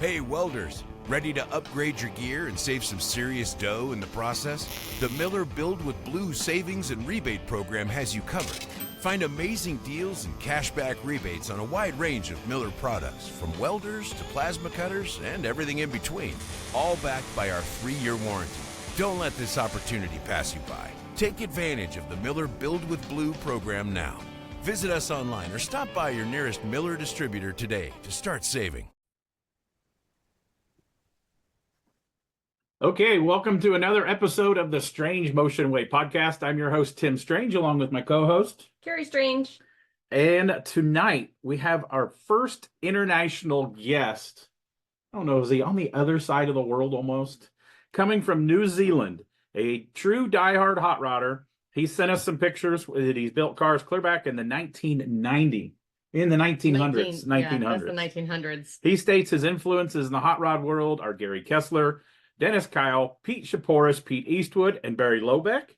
Hey welders, ready to upgrade your gear and save some serious dough in the process? The Miller Build with Blue savings and rebate program has you covered. Find amazing deals and cashback rebates on a wide range of Miller products, from welders to plasma cutters and everything in between, all backed by our 3-year warranty. Don't let this opportunity pass you by. Take advantage of the Miller Build with Blue program now. Visit us online or stop by your nearest Miller distributor today to start saving. Okay, welcome to another episode of the Strange Motion Way podcast. I'm your host, Tim Strange, along with my co-host, Carrie Strange. And tonight we have our first international guest. I don't know, is he on the other side of the world almost? Coming from New Zealand, a true diehard hot rodder. He sent us some pictures that he's built cars clear back in the 1990s. In the 1900s. 1900s. Yeah, that's the 1900s. He states his influences in the hot rod world are Gary Kessler, Dennis Kyle, Pete Shaporis, Pete Eastwood, and Barry Lobeck.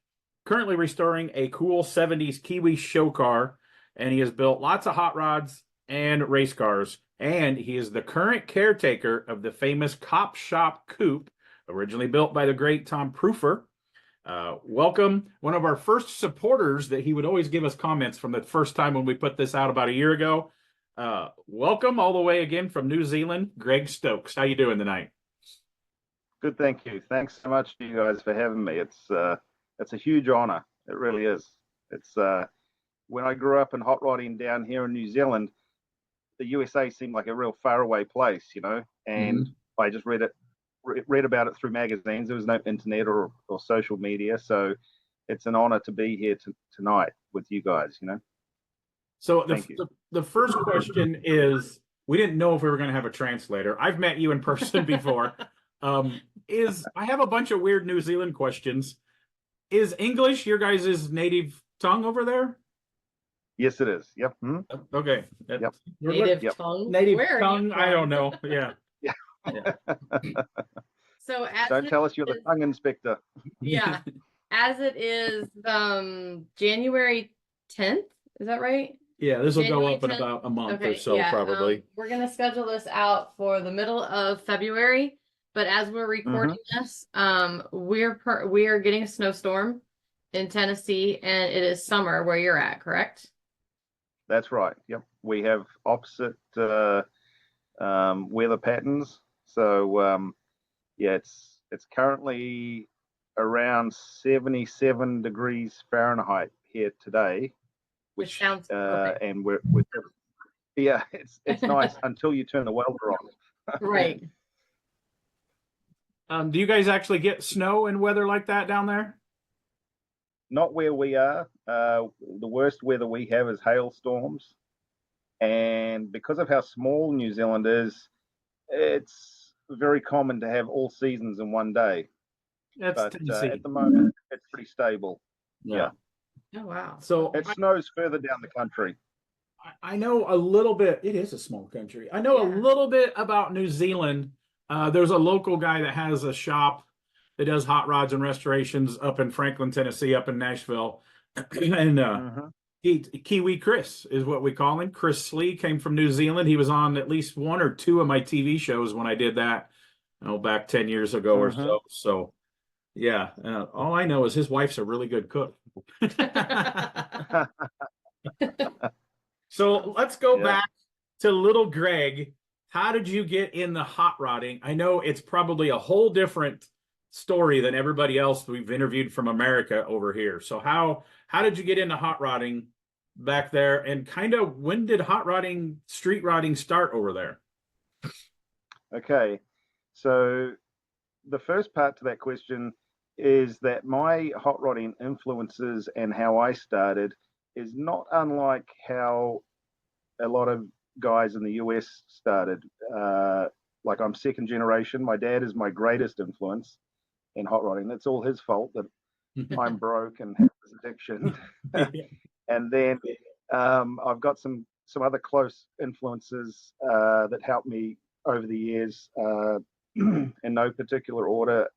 Currently restoring a cool 70s Kiwi show car, and he has built lots of hot rods and race cars. And he is the current caretaker of the famous Cop Shop Coupe, originally built by the great Tom Proofer. Welcome, one of our first supporters that he would always give us comments from the first time when we put this out about a year ago. Welcome all the way again from New Zealand, Greg Stokes. How you doing tonight? Good, thank you. Thanks so much to you guys for having me. It's a huge honor. It really is. It's when I grew up in hot rodding down here in New Zealand, the USA seemed like a real faraway place, you know. And I just read about it through magazines. There was no internet or social media, so it's an honor to be here tonight with you guys, you know. So the first question is, we didn't know if we were going to have a translator. I've met you in person before. I have a bunch of weird New Zealand questions. Is English your guys' native tongue over there? Yes, it is. Yep. Okay. Yep. Native tongue? Native Where tongue? I don't know. Yeah. Yeah. So Don't tell us you're the tongue inspector. Yeah. As it is January 10th, is that right? Yeah, this will go January up in 10th? about a month Okay, or so, yeah, probably. we're going to schedule this out for the middle of February, but as we're recording this, we are getting a snowstorm in Tennessee, and it is summer where you're at, correct? That's right. Yep. We have opposite weather patterns. So yeah, it's currently around 77 degrees Fahrenheit here today, Which sounds perfect. and we're yeah, it's nice until you turn the welder on. Right. Do you guys actually get snow and weather like that down there? Not where we are. The worst weather we have is hailstorms, and because of how small New Zealand is, it's very common to have all seasons in one day. That's But Tennessee. at the moment, it's pretty stable. Yeah. Oh, wow. So It snows further down the country. I know a little bit. It is a small country. I know a little bit about New Zealand. There's a local guy that has a shop that does hot rods and restorations up in Franklin, Tennessee, up in Nashville. And Kiwi Chris is what we call him. Chris Slee came from New Zealand. He was on at least one or two of my TV shows when I did that, back 10 years ago or so. So, yeah, all I know is his wife's a really good cook. So let's go back to little Greg. How did you get in the hot rodding? I know it's probably a whole different story than everybody else we've interviewed from America over here. So how did you get into hot rodding back there, and kind of when did hot rodding, street rodding start over there? Okay, so the first part to that question is that my hot rodding influences and how I started is not unlike how a lot of guys in the US started. Like, I'm second generation. My dad is my greatest influence in hot rodding. It's all his fault that I'm broke and have this addiction. And then I've got some other close influences that helped me over the years. In no particular order,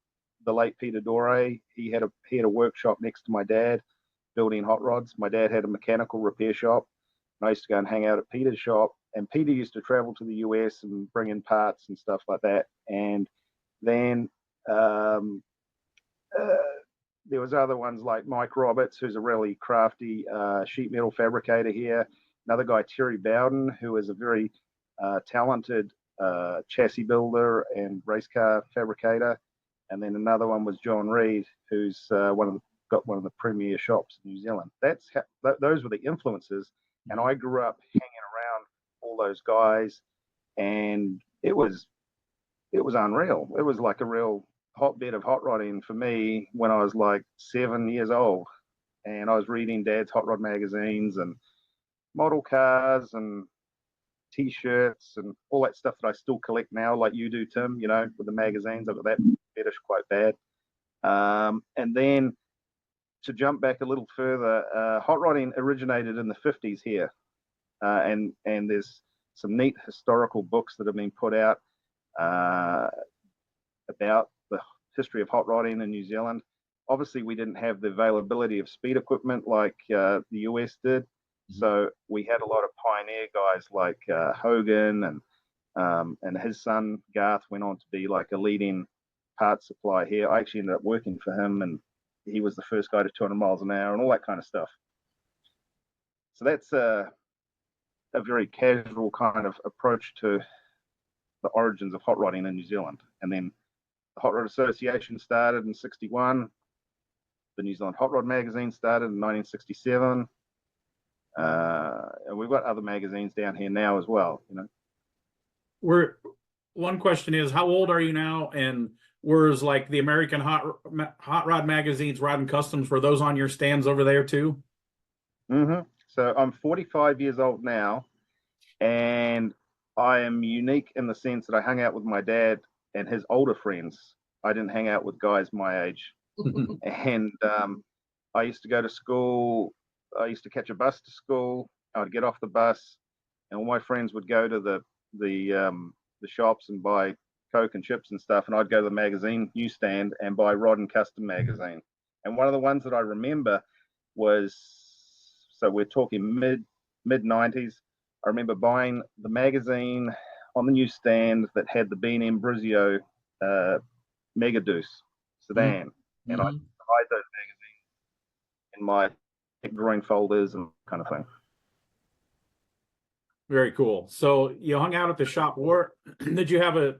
the late Peter Dore. He had a workshop next to my dad, building hot rods. My dad had a mechanical repair shop. I used to go and hang out at Peter's shop Peter used to travel to the US and bring in parts and stuff like that. And then there was other ones like Mike Roberts, who's a really crafty sheet metal fabricator here. Another guy, Terry Bowden, who is a very talented chassis builder and race car fabricator. And then another one was John Reed, who's got one of the premier shops in New Zealand. Those were the influences. And I grew up hanging around all those guys, and it was unreal. It was like a real hotbed of hot rodding for me when I was like 7 years old, and I was reading Dad's hot rod magazines and model cars and T-shirts and all that stuff that I still collect now, like you do, Tim. You know, with the magazines, I've got that fetish quite bad. And then to jump back a little further, hot rodding originated in the 50s here, and there's some neat historical books that have been put out about the history of hot rodding in New Zealand. Obviously, we didn't have the availability of speed equipment like the US did, so we had a lot of pioneer guys like Hogan, and his son Garth went on to be like a leading parts supply here. I actually ended up working for him, and he was the first guy to 200 miles an hour and all that kind of stuff. So that's a very casual kind of approach to the origins of hot rodding in New Zealand. And then the Hot Rod Association started in '61. The New Zealand Hot Rod magazine started in 1967. And we've got other magazines down here now as well, you know. One question is, how old are you now? And where's like the American Hot Rod magazines, Rod and Customs, were those on your stands over there too? So I'm 45 years old now, and I am unique in the sense that I hung out with my dad and his older friends. I didn't hang out with guys my age. And I used to go to school. I used to catch a bus to school. I would get off the bus, and all my friends would go to the shops and buy Coke and chips and stuff, and I'd go to the magazine newsstand and buy Rod and Custom magazine. And one of the ones that I remember was, so we're talking mid 90s. I remember buying the magazine on the newsstand that had the B&M Brizio Mega Deuce sedan, and I'd hide those magazines in my drawing folders and kind of thing. Very cool. So you hung out at the shop. Where did you have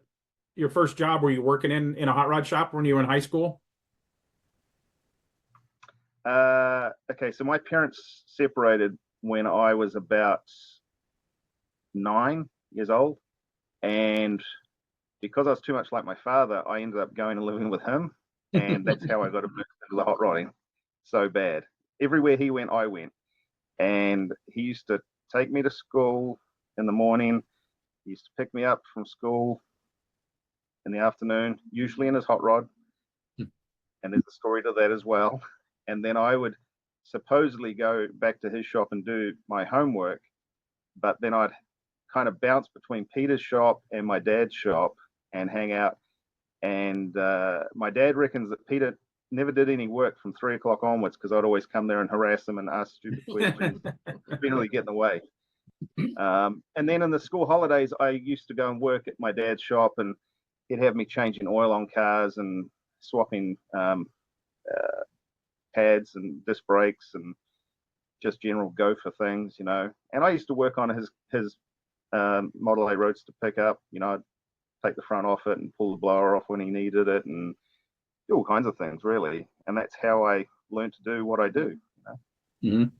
your first job? Were you working in a hot rod shop when you were in high school? Okay, so my parents separated when I was about 9 years old, and because I was too much like my father, I ended up going and living with him, and that's how I got immersed into the hot rodding so bad. Everywhere he went, I went, and he used to take me to school in the morning. He used to pick me up from school in the afternoon, usually in his hot rod, and there's a story to that as well. And then I would supposedly go back to his shop and do my homework, but then I'd kind of bounce between Peter's shop and my dad's shop and hang out. And my dad reckons that Peter never did any work from 3 o'clock onwards, because I'd always come there and harass him and ask stupid questions, really get in the way. And then in the school holidays, I used to go and work at my dad's shop, and he'd have me changing oil on cars and swapping pads and disc brakes and just general gopher things, you know. And I used to work on his Model A Roadster pickup. You know, I'd take the front off it and pull the blower off when he needed it, and do all kinds of things, really. And that's how I learned to do what I do. You know?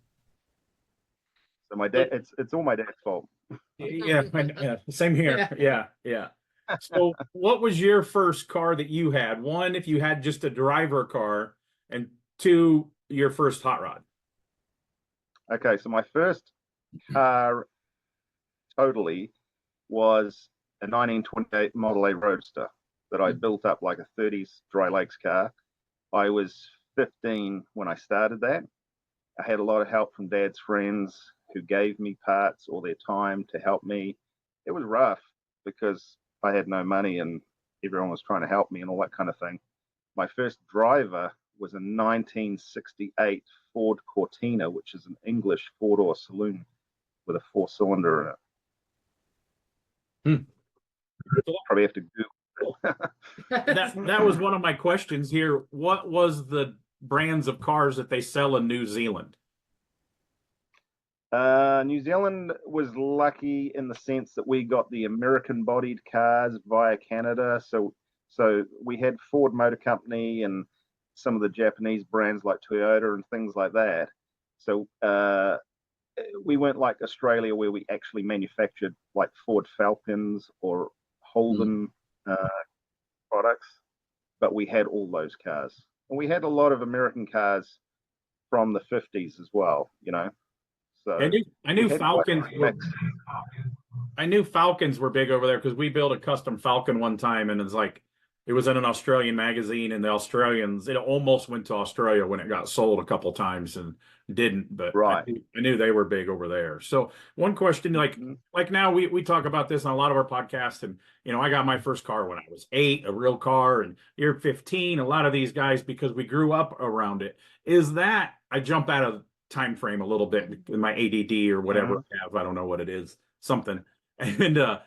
So my dad, it's all my dad's fault. Yeah, same here. Yeah. So what was your first car that you had? One, if you had just a driver car, and two, your first hot rod. Okay, so my first car totally was a 1928 Model A Roadster that I built up like a 30s Dry Lakes car. I was 15 when I started that. I had a lot of help from Dad's friends who gave me parts or their time to help me. It was rough because I had no money and everyone was trying to help me and all that kind of thing. My first driver was a 1968 Ford Cortina, which is an English four-door saloon with a 4-cylinder in it. Hmm. Probably have to Google. That was one of my questions here. What was the brands of cars that they sell in New Zealand? New Zealand was lucky in the sense that we got the American bodied cars via Canada. So we had Ford Motor Company and some of the Japanese brands like Toyota and things like that. So we weren't like Australia where we actually manufactured like Ford Falcons or Holden products, but we had all those cars. And we had a lot of American cars from the 50s as well, you know. So I knew Falcons were, mix. I knew Falcons were big over there because we built a custom Falcon one time, and it's like it was in an Australian magazine, and the Australians, it almost went to Australia when it got sold a couple times and didn't, but Right. I knew they were big over there. So one question, like now we talk about this on a lot of our podcasts, and I got my first car when I was 8, a real car, and you're 15. A lot of these guys, because we grew up around it, is that I jump out of time frame a little bit in my ADD or whatever I have. I don't know what it is, something. And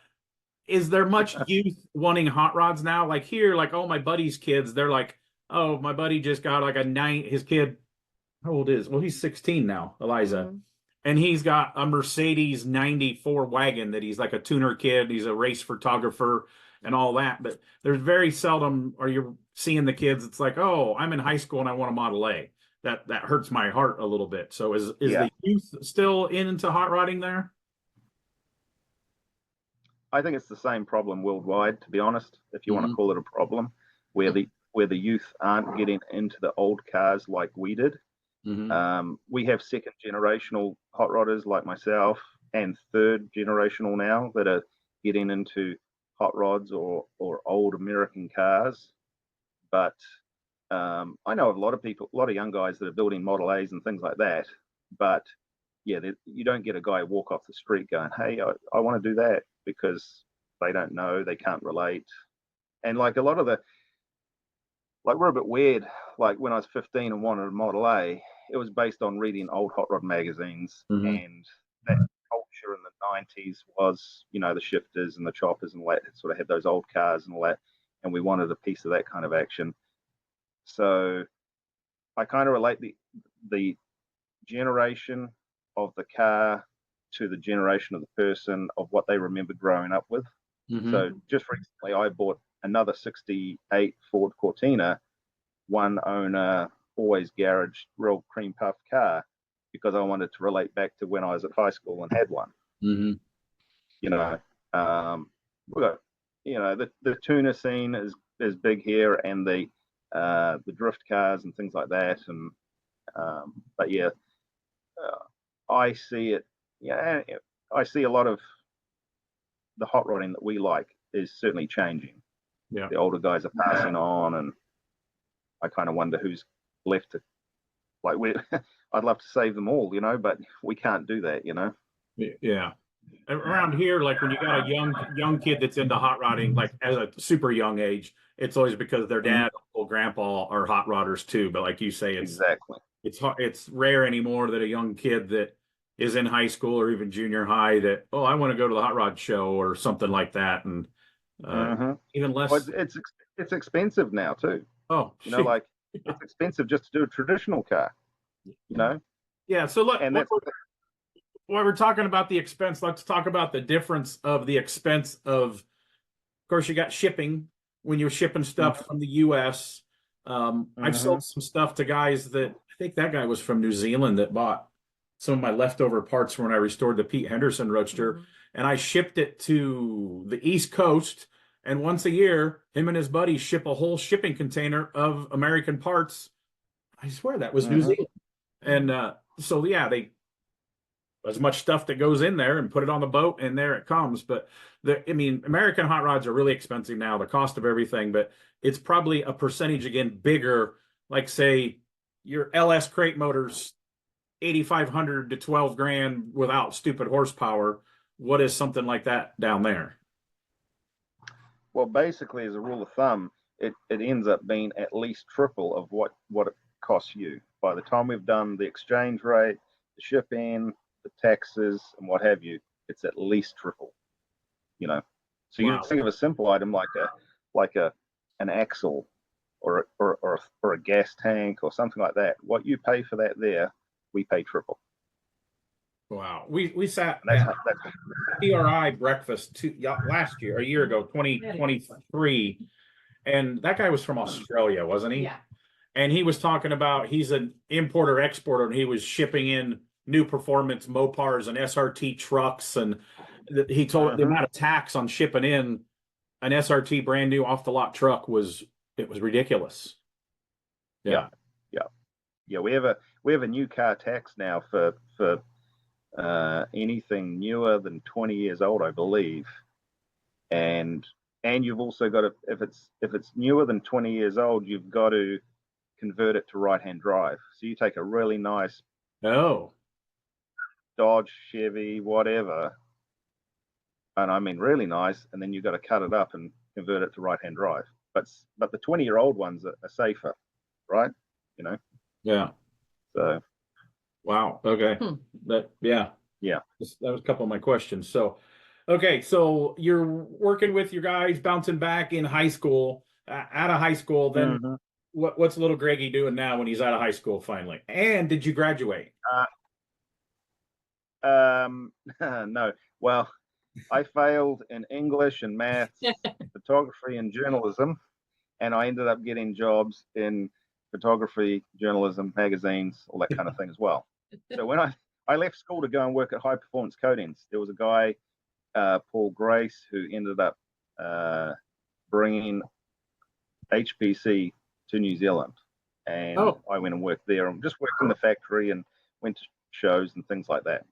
is there much youth wanting hot rods now? Like here, like all my buddies' kids, they're like, oh, my buddy just got like his kid, how old is? Well, he's 16 now, Eliza. And he's got a Mercedes 94 wagon that he's like a tuner kid. He's a race photographer and all that. But there's very seldom are you seeing the kids. It's like, oh, I'm in high school and I want a Model A. That hurts my heart a little bit. So is the youth still into hot rodding there? I think it's the same problem worldwide, to be honest, if you want to call it a problem, where the youth aren't getting into the old cars like we did. We have second generational hot rodders like myself and third generational now that are getting into hot rods or old American cars. But I know of a lot of people, a lot of young guys that are building Model A's and things like that. But yeah, you don't get a guy walk off the street going, hey, I want to do that, because they don't know, they can't relate. And like a lot of we're a bit weird. Like when I was 15 and wanted a Model A, it was based on reading old hot rod magazines, and that culture in the 90s was, the shifters and the choppers and all that, sort of had those old cars and all that, and we wanted a piece of that kind of action. So I kind of relate the generation of the car to the generation of the person of what they remember growing up with. So just recently I bought another 68 Ford Cortina, one owner, always garage, real cream puff car, because I wanted to relate back to when I was at high school and had one. We got, the tuner scene is big here, and the drift cars and things like that. And but yeah, I see it. Yeah, I see a lot of the hot rodding that we like is certainly changing. The older guys are passing on, and I kind of wonder who's left to, like, I'd love to save them all, but we can't do that, Yeah. Around here, like when you got a young kid that's into hot rodding, like as a super young age, it's always because their dad or grandpa are hot rodders too. But like you say, exactly. It's rare anymore that a young kid that is in high school or even junior high that, oh, I want to go to the hot rod show or something like that. And even less. Well, it's expensive now too. Oh, like it's expensive just to do a traditional car, Yeah. So look, and while we're talking about the expense, let's talk about the difference of the expense of course, you got shipping when you're shipping stuff from the U.S. I've sold some stuff to guys that I think that guy was from New Zealand that bought some of my leftover parts when I restored the Pete Henderson Roadster, and I shipped it to the East Coast. And once a year, him and his buddies ship a whole shipping container of American parts. I swear that was New Zealand. And so, yeah, as much stuff that goes in there and put it on the boat, and there it comes. But American hot rods are really expensive now, the cost of everything, but it's probably a percentage again bigger. Like say your LS crate motors, 8,500 to 12 grand without stupid horsepower. What is something like that down there? Well, basically, as a rule of thumb, it ends up being at least triple of what it costs you. By the time we've done the exchange rate, the shipping, the taxes, and what have you, it's at least triple. So you think of a simple item like an axle or a gas tank or something like that. What you pay for that there, we pay triple. Wow. We sat And at PRI breakfast last year, a year ago, 2023, and that guy was from Australia, wasn't he? Yeah. And he was talking about he's an importer exporter, and he was shipping in new performance Mopars and SRT trucks, and he told the amount of tax on shipping in an SRT brand new off the lot truck was ridiculous. Yeah. We have a new car tax now for anything newer than 20 years old, I believe, and you've also got to, if it's newer than 20 years old, you've got to convert it to right-hand drive. So you take a really nice Dodge, Chevy, whatever, and I mean really nice, and then you've got to cut it up and convert it to right-hand drive. But the 20-year-old ones are safer, right? You know. Yeah. So. Wow. Okay. That was a couple of my questions. So, okay, so you're working with your guys, bouncing back in high school, out of high school. Then what's little Greggy doing now when he's out of high school finally? And did you graduate? No. Well, I failed in English and maths, photography and journalism, and I ended up getting jobs in photography, journalism, magazines, all that kind of thing as well. So when I left school to go and work at High Performance Coatings, there was a guy, Paul Grace, who ended up bringing HPC to New Zealand, and I went and worked there and just worked in the factory and went to shows and things like that.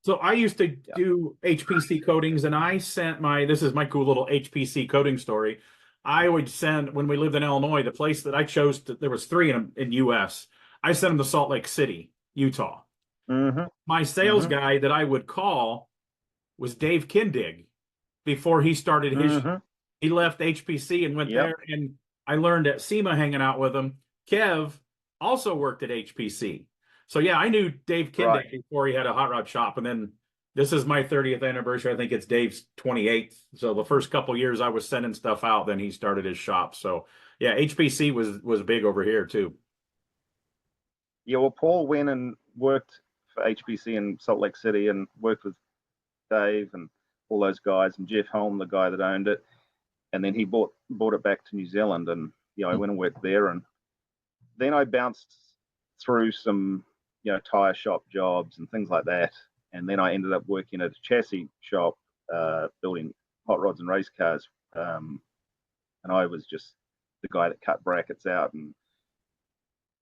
So I used to do HPC coatings, and I sent this is my cool little HPC coating story. I would send, when we lived in Illinois, the place that I chose, there was 3 in US. I sent them to Salt Lake City, Utah. My sales guy that I would call was Dave Kindig before he started his, he left HPC and went there, and I learned at SEMA hanging out with him. Kev also worked at HPC. So yeah, I knew Dave Kindig before he had a hot rod shop, and then this is my 30th anniversary. I think it's Dave's 28th. So the first couple of years I was sending stuff out, then he started his shop. So yeah, HPC was big over here too. Yeah, well, Paul went and worked for HPC in Salt Lake City and worked with Dave and all those guys, and Jeff Holm, the guy that owned it, and then he bought it back to New Zealand, and I went and worked there, and then I bounced through some tire shop jobs and things like that. And then I ended up working at a chassis shop, building hot rods and race cars. And I was just the guy that cut brackets out and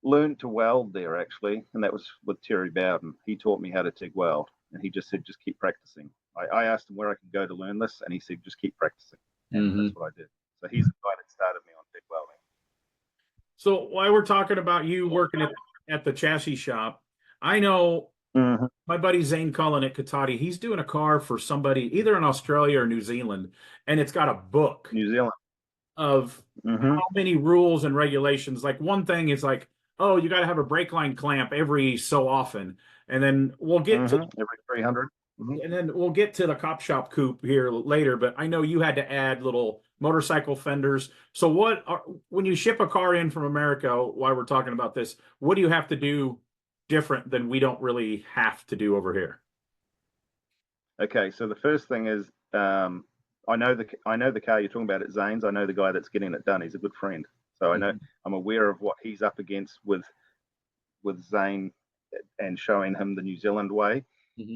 learned to weld there, actually. And that was with Terry Bowden. He taught me how to TIG weld. And he just said, just keep practicing. I asked him where I could go to learn this. And he said, just keep practicing. And that's what I did. So he's the guy that started me on TIG welding. So while we're talking about you working at the chassis shop, I know my buddy Zane Cullen at Katati, he's doing a car for somebody either in Australia or New Zealand, and it's got a book of how many rules and regulations. Like one thing is like, oh, you got to have a brake line clamp every so often, and then we'll get to every 300. And then we'll get to the Cop Shop Coupe here later, but I know you had to add little motorcycle fenders. So when you ship a car in from America, while we're talking about this, what do you have to do different than we don't really have to do over here? Okay, so the first thing is I know the car you're talking about at Zane's. I know the guy that's getting it done. He's a good friend, so I know I'm aware of what he's up against with Zane and showing him the New Zealand way.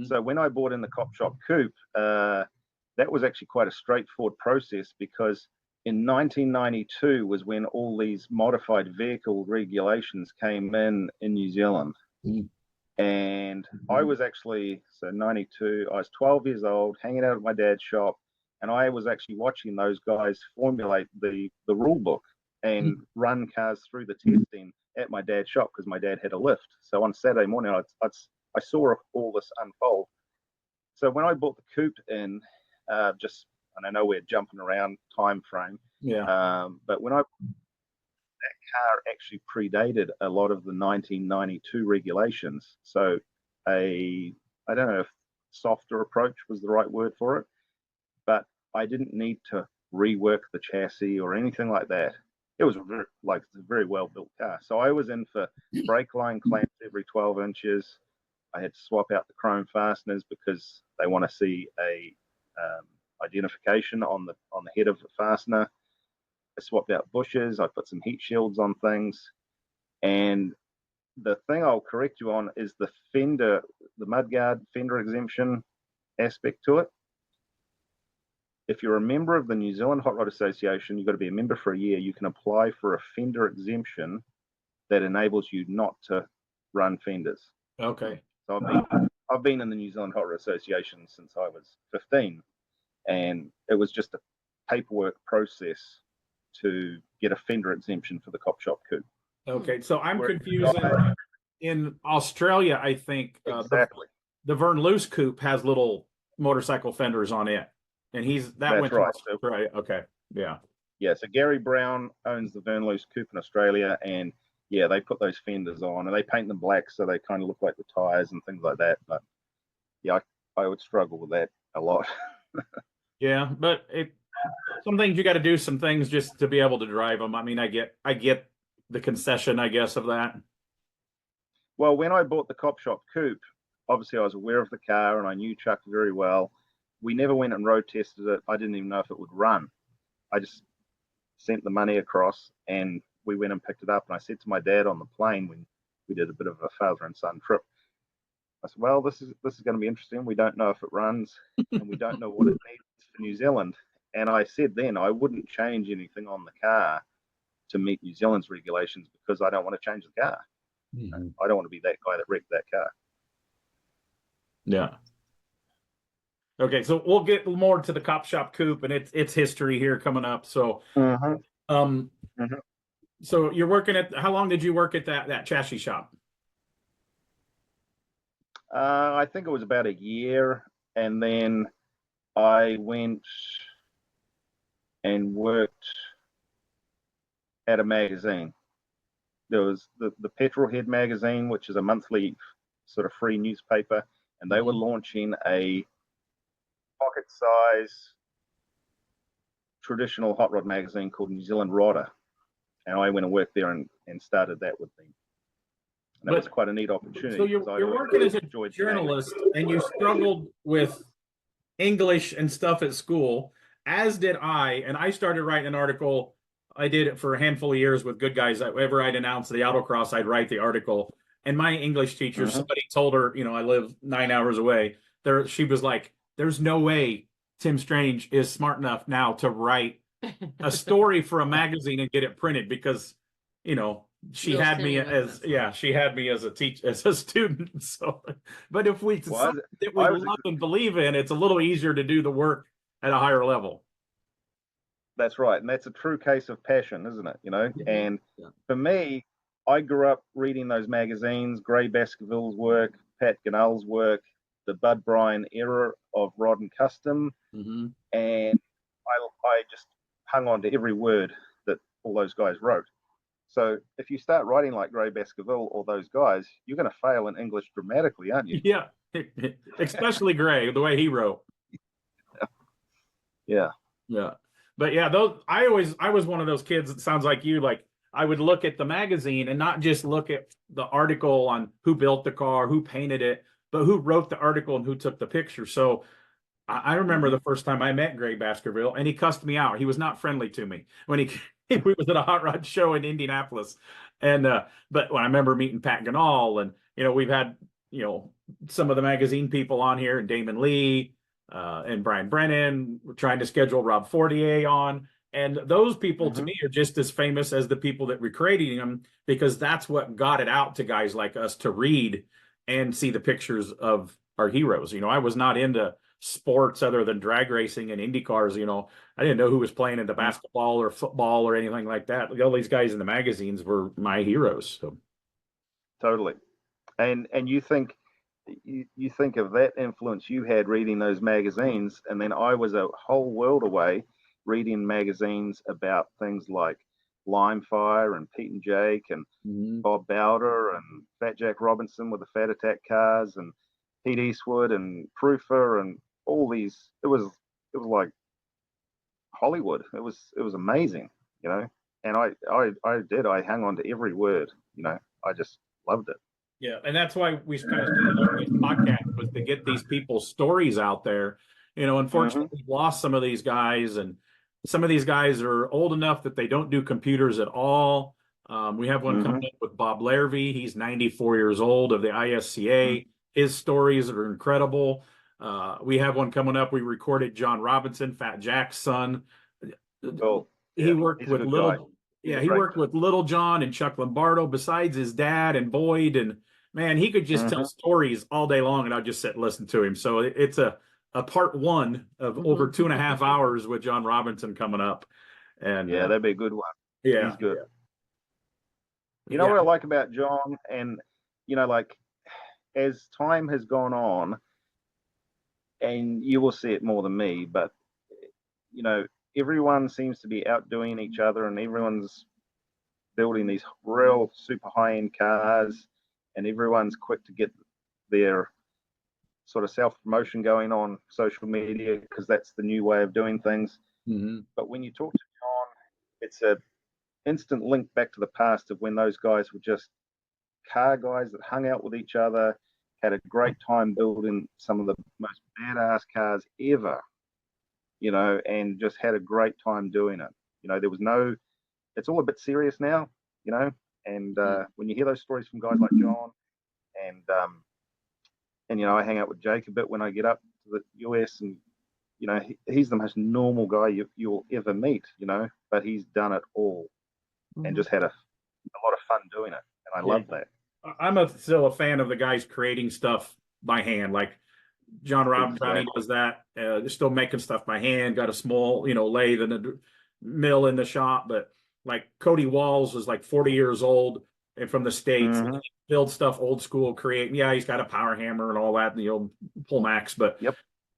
So when I bought in the Cop Shop Coupe, that was actually quite a straightforward process, because in 1992 was when all these modified vehicle regulations came in New Zealand. And I was actually, so 92, I was 12 years old, hanging out at my dad's shop, and I was actually watching those guys formulate the rule book and run cars through the testing at my dad's shop, because my dad had a lift. So on Saturday morning, I saw all this unfold. So when I bought the coupe in, and I know we're jumping around time frame, but when that car actually predated a lot of the 1992 regulations. So I don't know if softer approach was the right word for it, but I didn't need to rework the chassis or anything like that. It was a very well built car. So I was in for brake line clamps every 12 inches. I had to swap out the chrome fasteners because they want to see a identification on the head of the fastener. I swapped out bushes. I put some heat shields on things. And the thing I'll correct you on is the fender, the mudguard fender exemption aspect to it. If you're a member of the New Zealand Hot Rod Association, you've got to be a member for a year. You can apply for a fender exemption that enables you not to run fenders. Okay. So I've been in the New Zealand Hot Rod Association since I was 15, and it was just a paperwork process to get a fender exemption for the Cop Shop Coupe. Okay, so I'm confusing. In Australia, I think Exactly. the Vern Luce Coupe has little motorcycle fenders on it, and That's right. Right. Okay. Yeah. Yeah. So Gary Brown owns the Vern Luce Coupe in Australia, and yeah, they put those fenders on, and they paint them black so they kind of look like the tires and things like that. But yeah, I would struggle with that a lot. Yeah, but some things you got to do some things just to be able to drive them. I mean, I get the concession, I guess, of that. Well, when I bought the Cop Shop Coupe, obviously I was aware of the car and I knew Chuck very well. We never went and road tested it. I didn't even know if it would run. I just sent the money across and we went and picked it up. And I said to my dad on the plane when we did a bit of a father and son trip, I said, well, this is going to be interesting. We don't know if it runs and we don't know what it needs for New Zealand. And I said then I wouldn't change anything on the car to meet New Zealand's regulations because I don't want to change the car. Mm-hmm. I don't want to be that guy that wrecked that car. Yeah. Okay, so we'll get more to the Cop Shop Coupe and its history here coming up. So, so you're working at, how long did you work at that chassis shop? I think it was about a year, and then I went and worked at a magazine. There was the Petrolhead magazine, which is a monthly sort of free newspaper, and they were launching a pocket-size traditional hot rod magazine called New Zealand Rodder, and I went and worked there and started that with them. And that was quite a neat opportunity. So you're working as a journalist, and you struggled with English and stuff at school, as did I. And I started writing an article. I did it for a handful of years with good guys. Whenever I'd announce the autocross, I'd write the article. And my English teacher, somebody told her, I live 9 hours away. She was like, there's no way Tim Strange is smart enough now to write a story for a magazine and get it printed because, she had me as a student. So, but if we love and believe in, it's a little easier to do the work at a higher level. That's right, and that's a true case of passion, isn't it? And for me, I grew up reading those magazines, Gray Baskerville's work, Pat Ganell's work, the Bud Bryan era of Rod and Custom, and I just hung on to every word that all those guys wrote. So if you start writing like Gray Baskerville or those guys, you're going to fail in English dramatically, aren't you? Yeah, especially Gray, the way he wrote. Yeah. But yeah, I was one of those kids that sounds like you. Like I would look at the magazine and not just look at the article on who built the car, who painted it, but who wrote the article and who took the picture. So I remember the first time I met Greg Baskerville, and he cussed me out. He was not friendly to me when we was at a hot rod show in Indianapolis. And but when I remember meeting Pat Ganell, and we've had some of the magazine people on here, and Damon Lee and Brian Brennan. We're trying to schedule Rob Fortier on, and those people to me are just as famous as the people that were creating them, because that's what got it out to guys like us to read and see the pictures of our heroes. I was not into sports other than drag racing and Indy cars. I didn't know who was playing into basketball or football or anything like that. All these guys in the magazines were my heroes. So. Totally. And you think of that influence you had reading those magazines, and then I was a whole world away reading magazines about things like Lime Fire and Pete and Jake and Bob Bowder and Fat Jack Robinson with the Fat Attack cars and Pete Eastwood and Proofer and all these. It was like Hollywood. It was amazing, you know. And I hung on to every word, you know. I just loved it. Yeah, and that's why we kind of started this podcast, was to get these people's stories out there. You know, unfortunately, we've lost some of these guys, and some of these guys are old enough that they don't do computers at all. We have one coming up with Bob Larvey. He's 94 years old, of the ISCA. His stories are incredible. We have one coming up. We recorded John Robinson, Fat Jack's son. Cool. He worked with Little. Yeah, he worked with Little John and Chuck Lombardo, besides his dad and Boyd. And man, he could just tell stories all day long, and I'd just sit and listen to him. So it's a part one of over 2.5 hours with John Robinson coming up. And yeah, that'd be a good one. Yeah, he's good. You know what I like about John, and you know, like as time has gone on, and you will see it more than me, but you know, everyone seems to be outdoing each other, and everyone's building these real super high-end cars, and everyone's quick to get their sort of self-promotion going on social media, because that's the new way of doing things. But when you talk to John, it's a instant link back to the past of when those guys were just car guys that hung out with each other, had a great time building some of the most badass cars ever, you know, and just had a great time doing it. You know, there was no, it's all a bit serious now, you know, and when you hear those stories from guys like John, and you know, I hang out with Jake a bit when I get up to the US, and you know, he's the most normal guy you'll ever meet, you know, but he's done it all and just had a lot of fun doing it, and I love that. I'm still a fan of the guys creating stuff by hand, like John Robinson. He does that. They're still making stuff by hand. Got a small, you know, lathe and a mill in the shop. But like Cody Walls was like 40 years old and from the States. And he builds stuff old school, create. Yeah, he's got a power hammer and all that, and the old pull max. But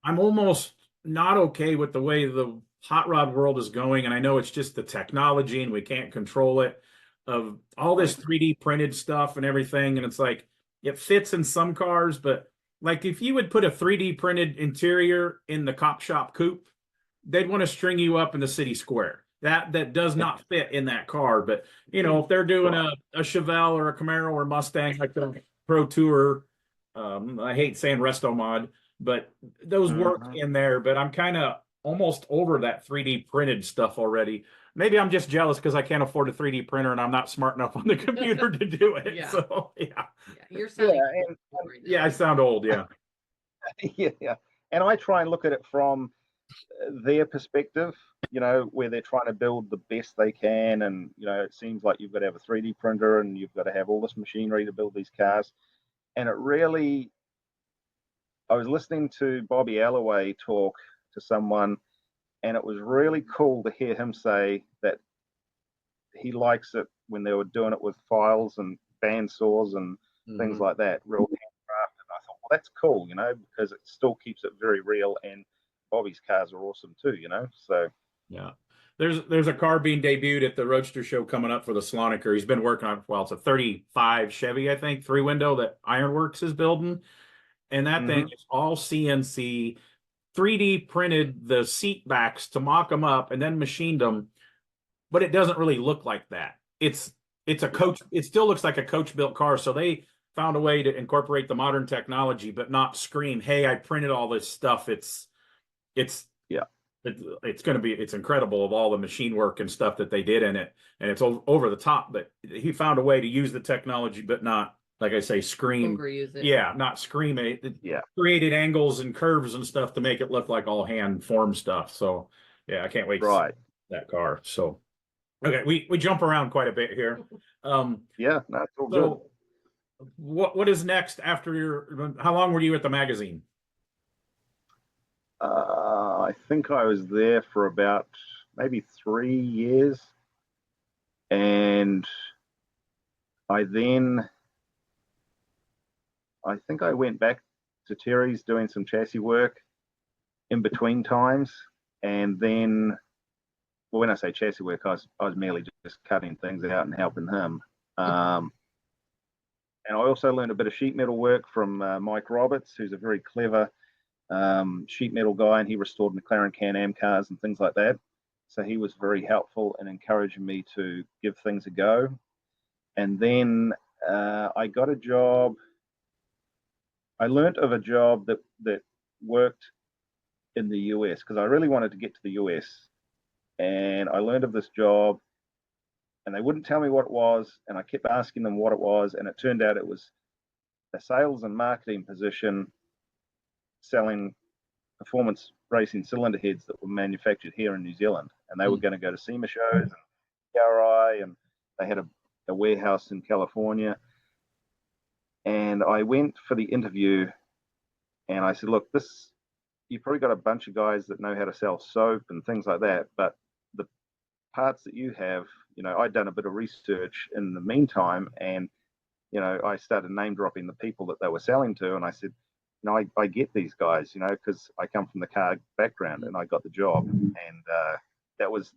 I'm almost not okay with the way the hot rod world is going. And I know it's just the technology and we can't control it, of all this 3D printed stuff and everything. And it's like, it fits in some cars, but like if you would put a 3D printed interior in the Cop Shop Coupe, they'd want to string you up in the city square. That does not fit in that car. But you know, if they're doing a Chevelle or a Camaro or Mustang, like the Pro Tour, I hate saying Resto Mod, but those work in there. But I'm kind of almost over that 3D printed stuff already. Maybe I'm just jealous because I can't afford a 3D printer and I'm not smart enough on the computer to do it. So you're sounding old right now. I sound old. Yeah. And I try and look at it from their perspective, you know, where they're trying to build the best they can, and you know, it seems like you've got to have a 3D printer and you've got to have all this machinery to build these cars. And it really, I was listening to Bobby Alloway talk to someone, and it was really cool to hear him say that he likes it when they were doing it with files and band saws and things like that, real handcrafted. And I thought, well, that's cool, you know, because it still keeps it very real. And Bobby's cars are awesome too, you know. So there's a car being debuted at the Roadster show coming up for the Sloniker. He's been working on it for a while. It's a 35 Chevy, I think, 3-window that Ironworks is building, and that thing is all CNC. 3D printed the seat backs to mock them up and then machined them, but it doesn't really look like that. It's a coach. It still looks like a coach built car. So they found a way to incorporate the modern technology, but not scream, "Hey, I printed all this stuff." It's incredible of all the machine work and stuff that they did in it, and it's over the top. But he found a way to use the technology, but not, like I say, scream. Overuse it. Yeah, not scream it. Created angles and curves and stuff to make it look like all hand formed stuff. So I can't wait to see that car. So okay, we jump around quite a bit here. That's all good. What is next after how long were you at the magazine? I think I was there for about maybe 3 years, and I think I went back to Terry's doing some chassis work in between times, and then, well, when I say chassis work, I was merely just cutting things out and helping him. And I also learned a bit of sheet metal work from Mike Roberts, who's a very clever sheet metal guy, and he restored McLaren Can-Am cars and things like that. So he was very helpful in encouraging me to give things a go. And then I got a job. I learned of a job that worked in the US because I really wanted to get to the US. And I learned of this job, and they wouldn't tell me what it was. And I kept asking them what it was. And it turned out it was a sales and marketing position selling performance racing cylinder heads that were manufactured here in New Zealand. And they were going to go to SEMA shows and PRI, and they had a warehouse in California. And I went for the interview, and I said, look, you've probably got a bunch of guys that know how to sell soap and things like that, but the parts that you have, I'd done a bit of research in the meantime, and I started name dropping the people that they were selling to, and I said, I get these guys, because I come from the car background, and I got the job, and that was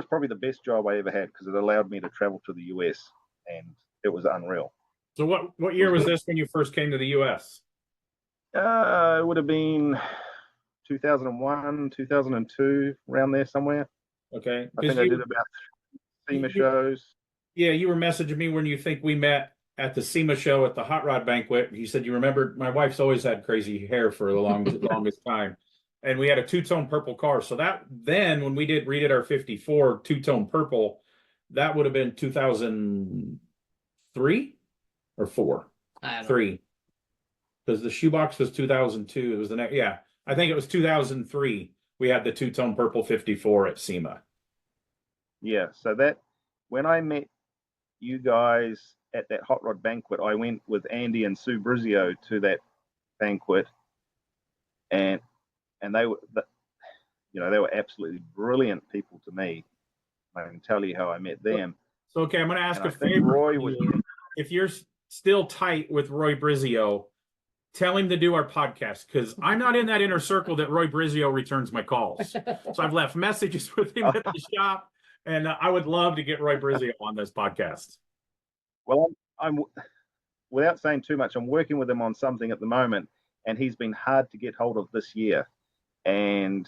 probably the best job I ever had because it allowed me to travel to the US, and it was unreal. So what year was this when you first came to the US? It would have been 2001, 2002, around there somewhere. Okay. I think I did about SEMA shows. Yeah, you were messaging me when you think we met at the SEMA show at the Hot Rod banquet. You said you remembered my wife's always had crazy hair for the longest time. And we had a two-tone purple car. So then when we redid our 54 two-tone purple, that would have been 2003 or 4? 3. Because the shoebox was 2002. It was the next, I think it was 2003. We had the two-tone purple 54 at SEMA. Yeah, so when I met you guys at that Hot Rod banquet, I went with Andy and Sue Brizio to that banquet, and they were, they were absolutely brilliant people to me. I can tell you how I met them. So okay, I'm going to ask a favor. Roy was. If you're still tight with Roy Brizio, tell him to do our podcast, because I'm not in that inner circle that Roy Brizio returns my calls. So I've left messages with him at the shop, and I would love to get Roy Brizio on this podcast. Well, I'm without saying too much, I'm working with him on something at the moment, and he's been hard to get hold of this year. And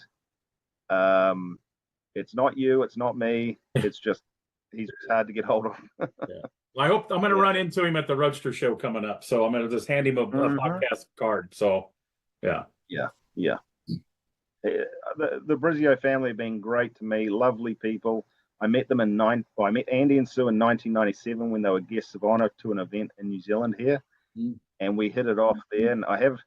it's not you, it's not me. It's just he's hard to get hold of. Yeah. Well, I hope I'm going to run into him at the Roadster show coming up. So I'm going to just hand him a podcast card. So, yeah. The Brizio family have been great to me. Lovely people. I met them I met Andy and Sue in 1997 when they were guests of honor to an event in New Zealand here, and we hit it off there. And I have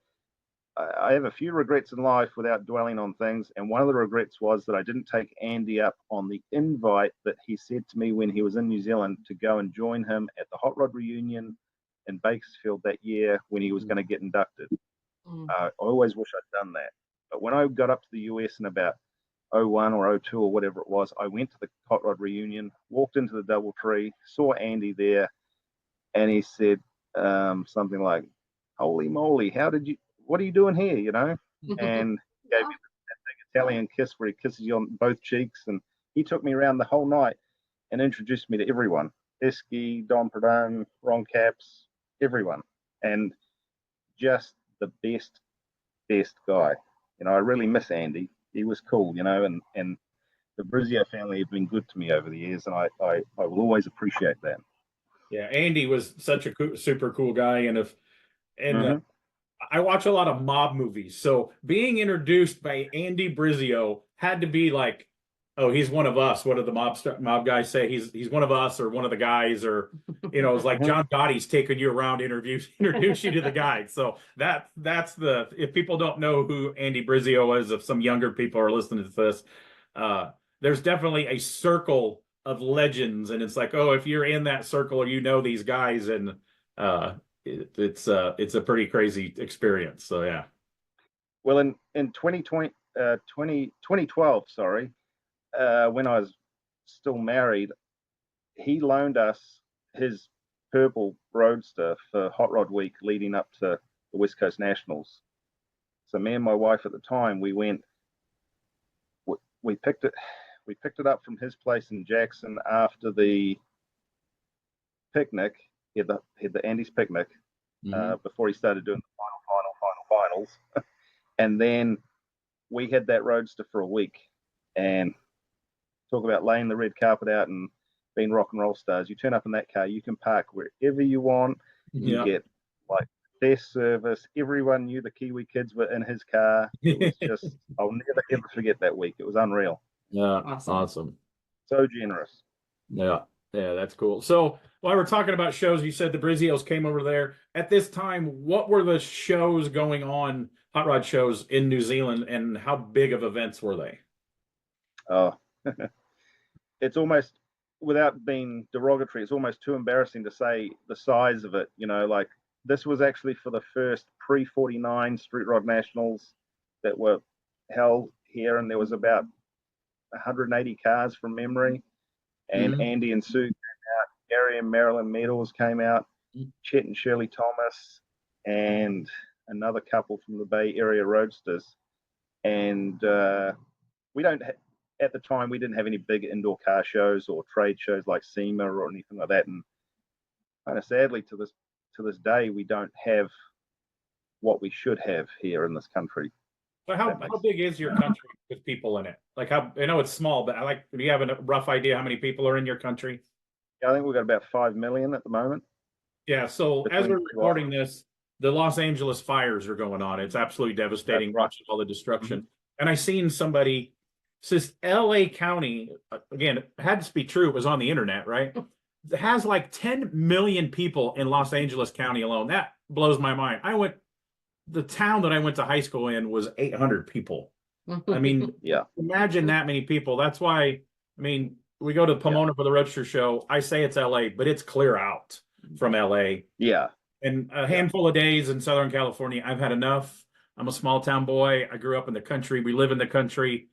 a few regrets in life without dwelling on things. And one of the regrets was that I didn't take Andy up on the invite that he said to me when he was in New Zealand to go and join him at the Hot Rod reunion in Bakersfield that year when he was going to get inducted. I always wish I'd done that. But when I got up to the US in about 01 or 02 or whatever it was, I went to the Hot Rod reunion, walked into the DoubleTree, saw Andy there, and he said something like, "Holy moly, what are you doing here?" And gave me that big Italian kiss where he kisses you on both cheeks. And he took me around the whole night and introduced me to everyone. Esky, Don Perdone, Ron Caps, everyone. And just the best guy. I really miss Andy. He was cool, and the Brizio family have been good to me over the years, and I will always appreciate that. Yeah, Andy was such a super cool guy, I watch a lot of mob movies, so being introduced by Andy Brizio had to be like, oh, he's one of us. What do the mob guys say? He's one of us, or one of the guys, or it's like John Gotti's taking you around, introduce you to the guy. So that's if people don't know who Andy Brizio is, if some younger people are listening to this, there's definitely a circle of legends, and it's like, oh, if you're in that circle, or these guys, and it's a pretty crazy experience. So yeah. Well, in 2012, sorry, when I was still married, he loaned us his purple Roadster for Hot Rod Week leading up to the West Coast Nationals. So me and my wife at the time, we picked it up from his place in Jackson after the picnic. He had the Andy's picnic before he started doing the finals. And then we had that Roadster for a week, and talk about laying the red carpet out and being rock and roll stars. You turn up in that car, you can park wherever you want. You get like best service. Everyone knew the Kiwi kids were in his car. It was just, I'll never ever forget that week. It was unreal. Yeah, Awesome. awesome. So generous. Yeah, that's cool. So while we're talking about shows, you said the Brizios came over there. At this time, what were the shows going on, hot rod shows in New Zealand, and how big of events were they? Oh, it's almost, without being derogatory, it's almost too embarrassing to say the size of it. You know, like this was actually for the first pre-49 Street Rod Nationals that were held here, and there was about 180 cars from memory. And Andy and Sue came out, Gary and Marilyn Meadows came out, Chet and Shirley Thomas, and another couple from the Bay Area Roadsters. And we don't, at the time, we didn't have any big indoor car shows or trade shows like SEMA or anything like that. And kind of sadly, to this day, we don't have what we should have here in this country. So how big is your country with people in it? Like, how, I know it's small, but do you have a rough idea how many people are in your country? Yeah, I think we've got about 5 million at the moment. Yeah, so as we're recording this, the Los Angeles fires are going on. It's absolutely devastating, watching all the destruction. And I seen somebody says LA County, again, it had to be true, it was on the internet, right? It has like 10 million people in Los Angeles County alone. That blows my mind. The town that I went to high school in was 800 people. I mean, imagine that many people. That's why, I mean, we go to Pomona for the Roadster show. I say it's LA, but it's clear out from LA. Yeah. And a handful of days in Southern California, I've had enough. I'm a small town boy. I grew up in the country. We live in the country.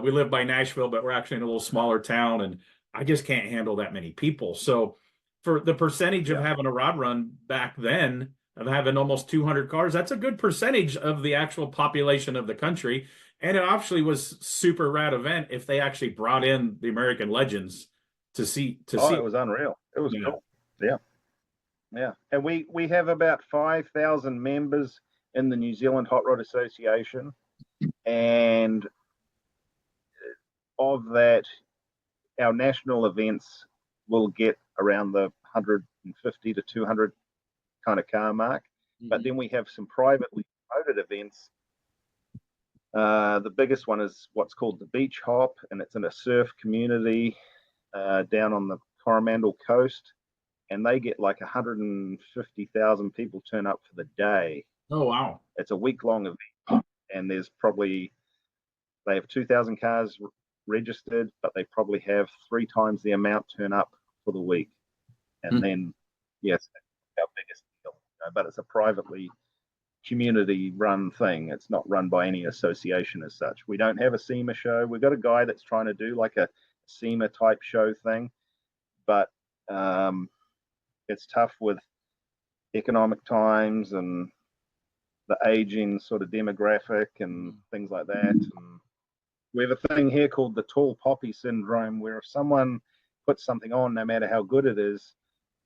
We live by Nashville, but we're actually in a little smaller town, and I just can't handle that many people. So for the percentage of having a rod run back then, of having almost 200 cars, that's a good percentage of the actual population of the country. And it actually was super rad event if they actually brought in the American legends to see. It was unreal. It was cool. Yeah. And we have about 5,000 members in the New Zealand Hot Rod Association. And of that, our national events will get around the 150 to 200 kind of car mark. But then we have some privately promoted events. The biggest one is what's called the Beach Hop, and it's in a surf community down on the Coromandel coast, and they get like 150,000 people turn up for the day. Oh wow. It's a week-long event, and they have 2,000 cars registered, but they probably have 3 times the amount turn up for the week. And then yes, our biggest deal, but it's a privately community-run thing. It's not run by any association as such. We don't have a SEMA show. We've got a guy that's trying to do like a SEMA type show thing, but it's tough with economic times and the aging sort of demographic and things like that. And we have a thing here called the tall poppy syndrome, where if someone puts something on, no matter how good it is,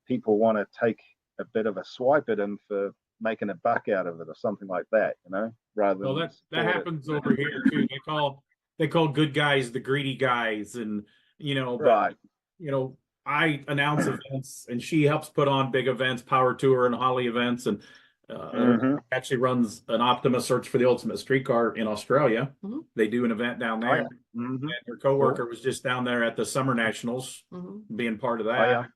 people want to take a bit of a swipe at him for making a buck out of it or something like that, you know, rather than. Well, that happens over here too. They call good guys the greedy guys, and but, I announce events, and she helps put on big events, Power Tour and Holly events, and actually runs an Optima Search for the Ultimate Streetcar in Australia. They do an event down there, and her coworker was just down there at the Summer Nationals, being part of that.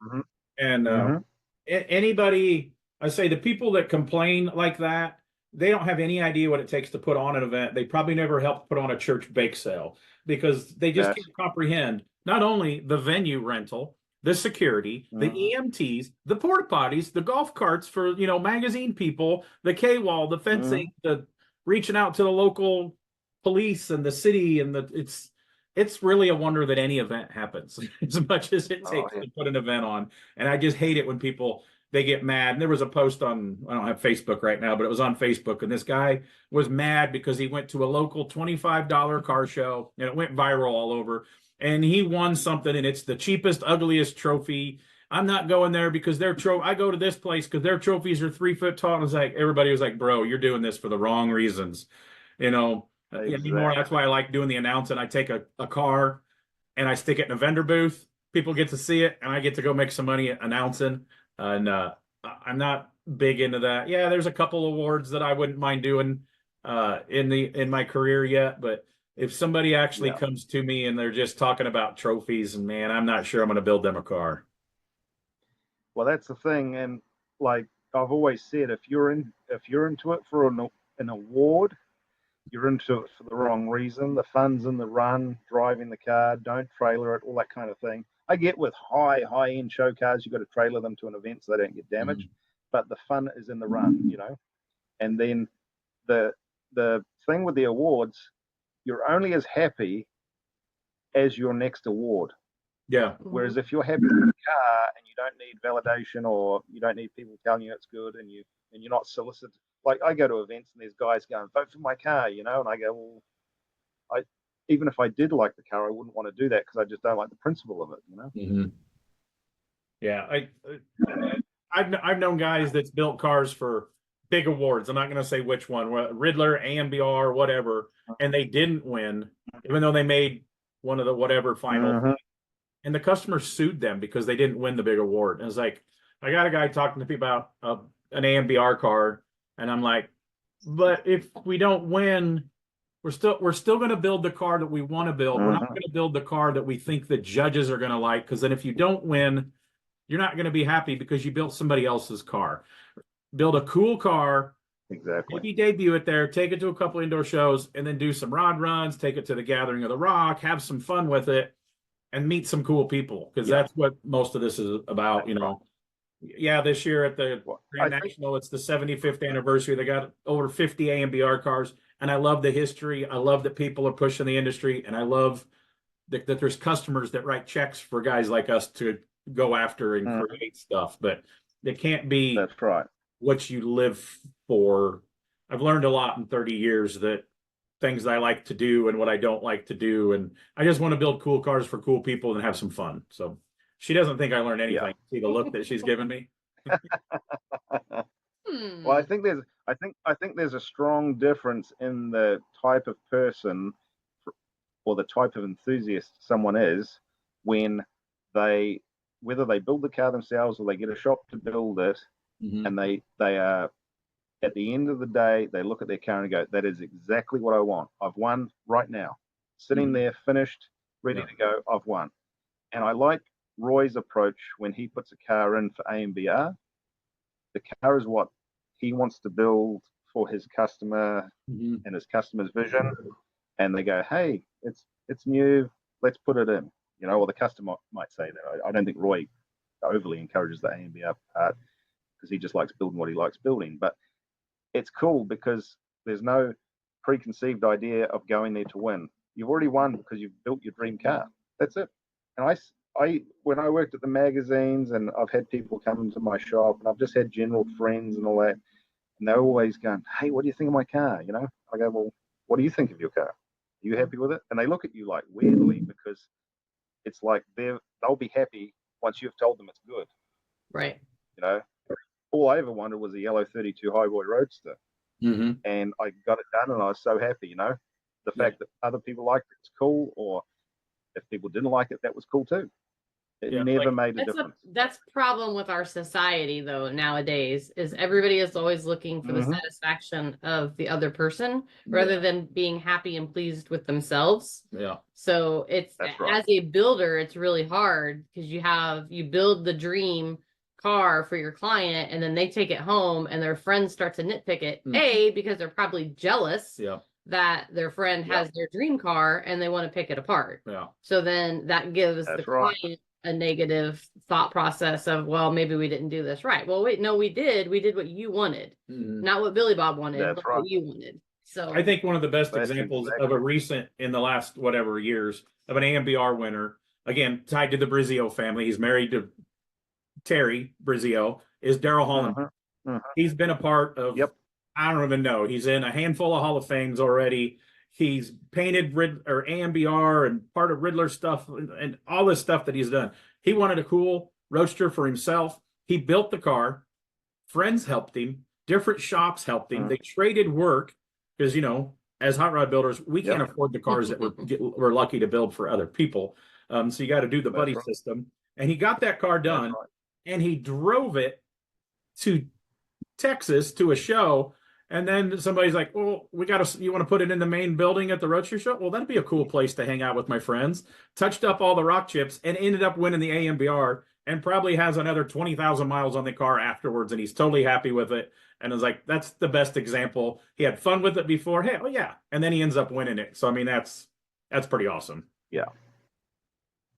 And anybody, I say, the people that complain like that, they don't have any idea what it takes to put on an event. They probably never helped put on a church bake sale, because they just can't comprehend not only the venue rental, the security, the EMTs, the porta potties, the golf carts for, magazine people, the K-wall, the fencing, the reaching out to the local police and the city, and it's really a wonder that any event happens as much as it takes to put an event on. And I just hate it when they get mad. And there was a post on, I don't have Facebook right now, but it was on Facebook, and this guy was mad because he went to a local $25 car show, and it went viral all over. And he won something, and it's the cheapest, ugliest trophy. I'm not going there because I go to this place because their trophies are 3 foot tall. And it's like, everybody was like, bro, you're doing this for the wrong reasons. Exactly. Anymore. That's why I like doing the announcing. I take a car, and I stick it in a vendor booth. People get to see it, and I get to go make some money announcing. And I'm not big into that. Yeah, there's a couple awards that I wouldn't mind doing in my career yet, but if somebody actually comes to me and they're just talking about trophies, and man, I'm not sure I'm going to build them a car. Well, that's the thing, and like I've always said, if you're into it for an award, you're into it for the wrong reason. The fun's in the run, driving the car, don't trailer it, all that kind of thing. I get with high end show cars, you've got to trailer them to an event so they don't get damaged, but the fun is in the run, you know. And then the thing with the awards, you're only as happy as your next award. Yeah. Whereas if you're happy with the car and you don't need validation or you don't need people telling you it's good and you're not solicited, like I go to events and there's guys going, vote for my car, you know, and I go, well, even if I did like the car, I wouldn't want to do that because I just don't like the principle of it, you know. Mm-hmm. Yeah, I've known guys that's built cars for big awards. I'm not going to say which one, Riddler, AMBR, whatever, and they didn't win, even though they made one of the whatever final. And the customer sued them because they didn't win the big award. And it's like, I got a guy talking to me about an AMBR car, and I'm like, but if we don't win, we're still going to build the car that we want to build. We're not going to build the car that we think the judges are going to like, because then if you don't win, you're not going to be happy because you built somebody else's car. Build a cool car, exactly. Maybe debut it there, take it to a couple indoor shows, and then do some rod runs, take it to the Gathering of the Rock, have some fun with it, and meet some cool people, because that's what most of this is about, you know. Yeah, this year at the Grand National, it's the 75th anniversary. They got over 50 AMBR cars, and I love the history. I love that people are pushing the industry, and I love that there's customers that write checks for guys like us to go after and create stuff. But it can't be what you live for. I've learned a lot in 30 years, that things that I like to do and what I don't like to do. And I just want to build cool cars for cool people and have some fun. So she doesn't think I learned anything. See the look that she's given me. Well, I think there's a strong difference in the type of person or the type of enthusiast someone is when whether they build the car themselves or they get a shop to build it, and they are, at the end of the day, they look at their car and go, that is exactly what I want. I've won right now. Sitting there, finished, ready to go, I've won. And I like Roy's approach when he puts a car in for AMBR. The car is what he wants to build for his customer and his customer's vision. And they go, hey, it's new, let's put it in. You know, or the customer might say that. I don't think Roy overly encourages the AMBR part, because he just likes building what he likes building. But it's cool because there's no preconceived idea of going there to win. You've already won because you've built your dream car. That's it. And I when I worked at the magazines, and I've had people come into my shop, and I've just had general friends and all that, and they're always going, hey, what do you think of my car? You know, I go, well, what do you think of your car? Are you happy with it? And they look at you like weirdly, because it's like they'll be happy once you've told them it's good. Right. You know, all I ever wanted was a yellow 32 Highboy Roadster. And I got it done, and I was so happy, you know. The fact that other people liked it's cool, or if people didn't like it, that was cool too. It never made a difference. That's the problem with our society, though, nowadays, is everybody is always looking for the satisfaction of the other person rather than being happy and pleased with themselves. Yeah. So it's, as a builder, it's really hard, because you build the dream car for your client, and then they take it home and their friends start to nitpick it, because they're probably jealous that their friend has their dream car and they want to pick it apart. So then that gives the client a negative thought process of, well, maybe we didn't do this right. Well, wait, no, we did what you wanted, not what Billy Bob wanted, but what you wanted. So I think one of the best examples of a recent, in the last whatever years, of an AMBR winner, again tied to the Brizio family, he's married to Terry Brizio, is Daryl Holland. He's been a part of, I don't even know, he's in a handful of Hall of Fames already. He's painted AMBR and part of Riddler stuff and all this stuff that he's done. He wanted a cool roadster for himself. He built the car. Friends helped him. Different shops helped him. They traded work, because, you know, as hot rod builders, we can't afford the cars that we're lucky to build for other people. So you got to do the That's buddy right. system. And he got that car That's done, right. and he drove it to Texas to a show. And then somebody's like, well, you want to put it in the main building at the Roadster show? Well, that'd be a cool place to hang out with my friends. Touched up all the rock chips and ended up winning the AMBR, and probably has another 20,000 miles on the car afterwards. And he's totally happy with it. And I was like, that's the best example. He had fun with it before. Hey, oh yeah. And then he ends up winning it. So, I mean, that's pretty awesome. Yeah.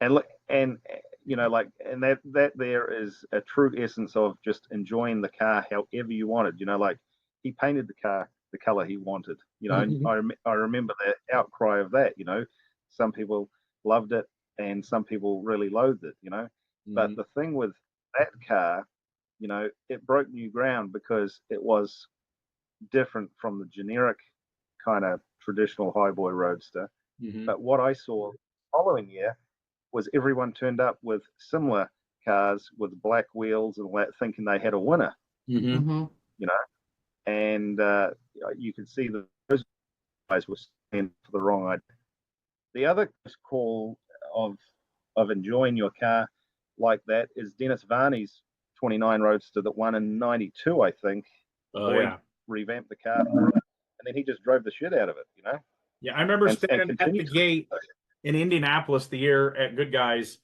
And look, and like, and that there is a true essence of just enjoying the car however you wanted. Like, he painted the car the color he wanted. And I remember the outcry of that. Some people loved it and some people really loathed it. But the thing with that car, it broke new ground because it was different from the generic kind of traditional highboy roadster. But what I saw the following year was everyone turned up with similar cars with black wheels and all that, thinking they had a winner. And you could see that those guys were standing for the wrong idea. The other call of enjoying your car like that is Dennis Varney's 29 Roadster that won in '92, I think. He revamped the car, and then he just drove the shit out of it. Yeah, I remember standing at the gate in Indianapolis the year at Good Guys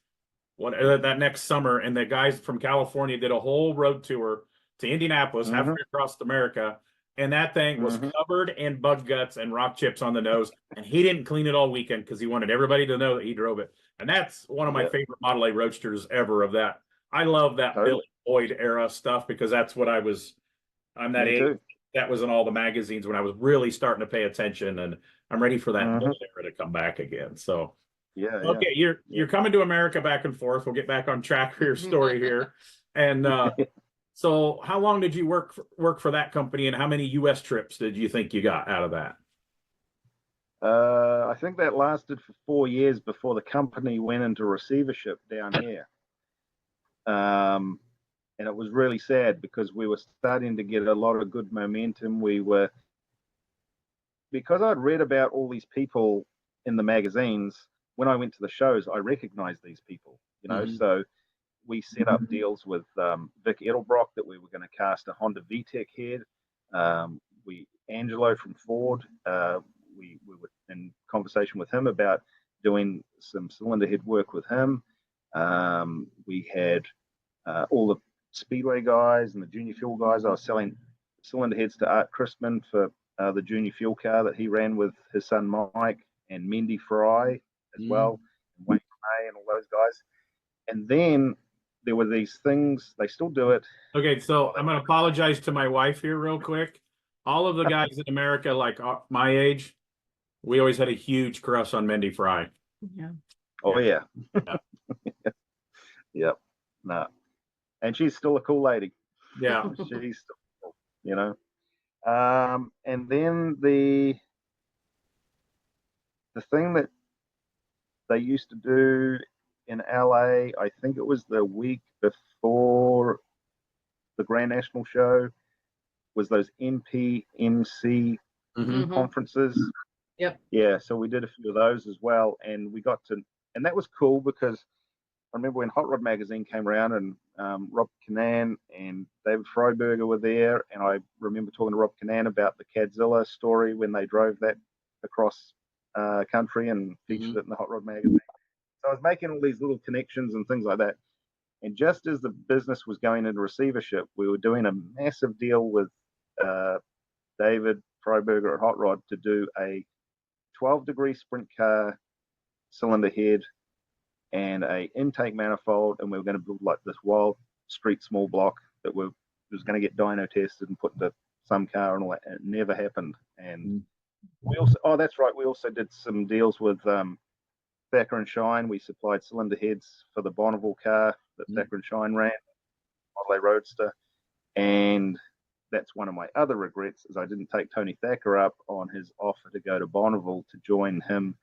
that next summer, and the guys from California did a whole road tour to Indianapolis, halfway across America, and that thing was covered in bug guts and rock chips on the nose, and he didn't clean it all weekend because he wanted everybody to know that he drove it. And that's one of my favorite Model A Roadsters ever of that. I love that Billy Boyd era stuff because that's what I'm that age. Too. That was in all the magazines when I was really starting to pay attention, and I'm ready for that era to come back again. So, okay, you're coming to America back and forth. We'll get back on track for your story here. And so, how long did you work for that company, and how many U.S. trips did you think you got out of that? I think that lasted for 4 years before the company went into receivership down here. And it was really sad because we were starting to get a lot of good momentum. Because I'd read about all these people in the magazines, when I went to the shows, I recognized these people, so we set up deals with Vic Edelbrock that we were going to cast a Honda VTEC head. Angelo from Ford, we were in conversation with him about doing some cylinder head work with him. We had all the Speedway guys and the Junior Fuel guys. I was selling cylinder heads to Art Christman for the Junior Fuel car that he ran with his son Mike, and Mendy Fry as well, and Wayne May and all those guys. And then there were these things, they still do it. Okay, so I'm going to apologize to my wife here real quick. All of the guys in America, like my age, we always had a huge crush on Mendy Fry. Yeah. Oh, yeah. Yep. No. And she's still a cool lady. Yeah. She's still cool, and then the thing that they used to do in LA, I think it was the week before the Grand National Show, was those NPMC conferences. Yep. Yeah, so we did a few of those as well, and and that was cool because I remember when Hot Rod Magazine came around, and Rob Cannan and David Freiberger were there, and I remember talking to Rob Cannan about the Cadzilla story when they drove that across country and featured it in the Hot Rod Magazine. So I was making all these little connections and things like that. And just as the business was going into receivership, we were doing a massive deal with David Freiberger at Hot Rod to do a 12-degree sprint car cylinder head and a intake manifold, and we were going to build like this wild street small block that was going to get dyno tested and put into some car and all that. And it never happened. And we also, that's right, we also did some deals with Thacker and Shine. We supplied cylinder heads for the Bonneville car that Thacker and Shine ran, Model A Roadster. And that's one of my other regrets, is I didn't take Tony Thacker up on his offer to go to Bonneville to join him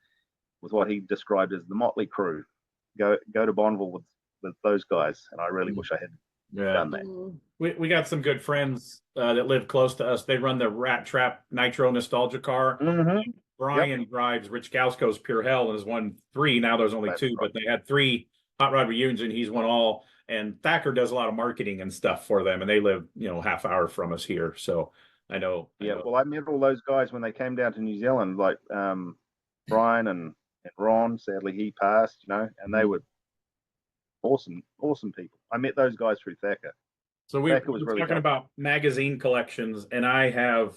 with what he described as the Motley Crew. Go to Bonneville with those guys, and I really wish I had done that. We got some good friends that live close to us. They run the Rat Trap Nitro Nostalgia car. Brian drives Rich Galsco's Pure Hell and has won 3. Now there's only 2, but they had 3 hot rod reunions and he's won all. And Thacker does a lot of marketing and stuff for them, and they live, half hour from us here. So I know. Well, I met all those guys when they came down to New Zealand, like Brian and Ron. Sadly, he passed, and they were awesome people. I met those guys through Thacker. So we were really talking about magazine collections, and I have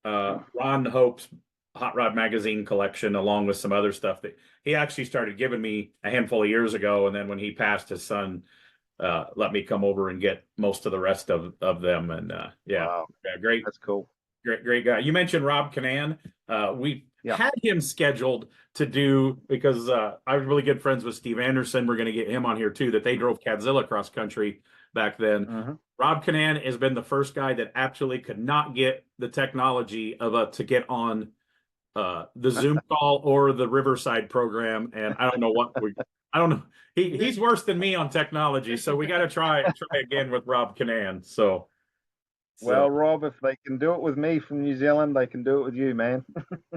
Ron Hope's Hot Rod magazine collection along with some other stuff that he actually started giving me a handful of years ago. And then when he passed, his son let me come over and get most of the rest of them. And Wow. Great. That's cool. Great guy. You mentioned Rob Canan. We had him scheduled to do, because I was really good friends with Steve Anderson. We're going to get him on here too, that they drove Cadzilla cross country back then. Rob Canan has been the first guy that actually could not get the technology to get on the Zoom call or the Riverside program. And I don't know. He's worse than me on technology. So we got to try again with Rob Canan. Well, Rob, if they can do it with me from New Zealand, they can do it with you, man.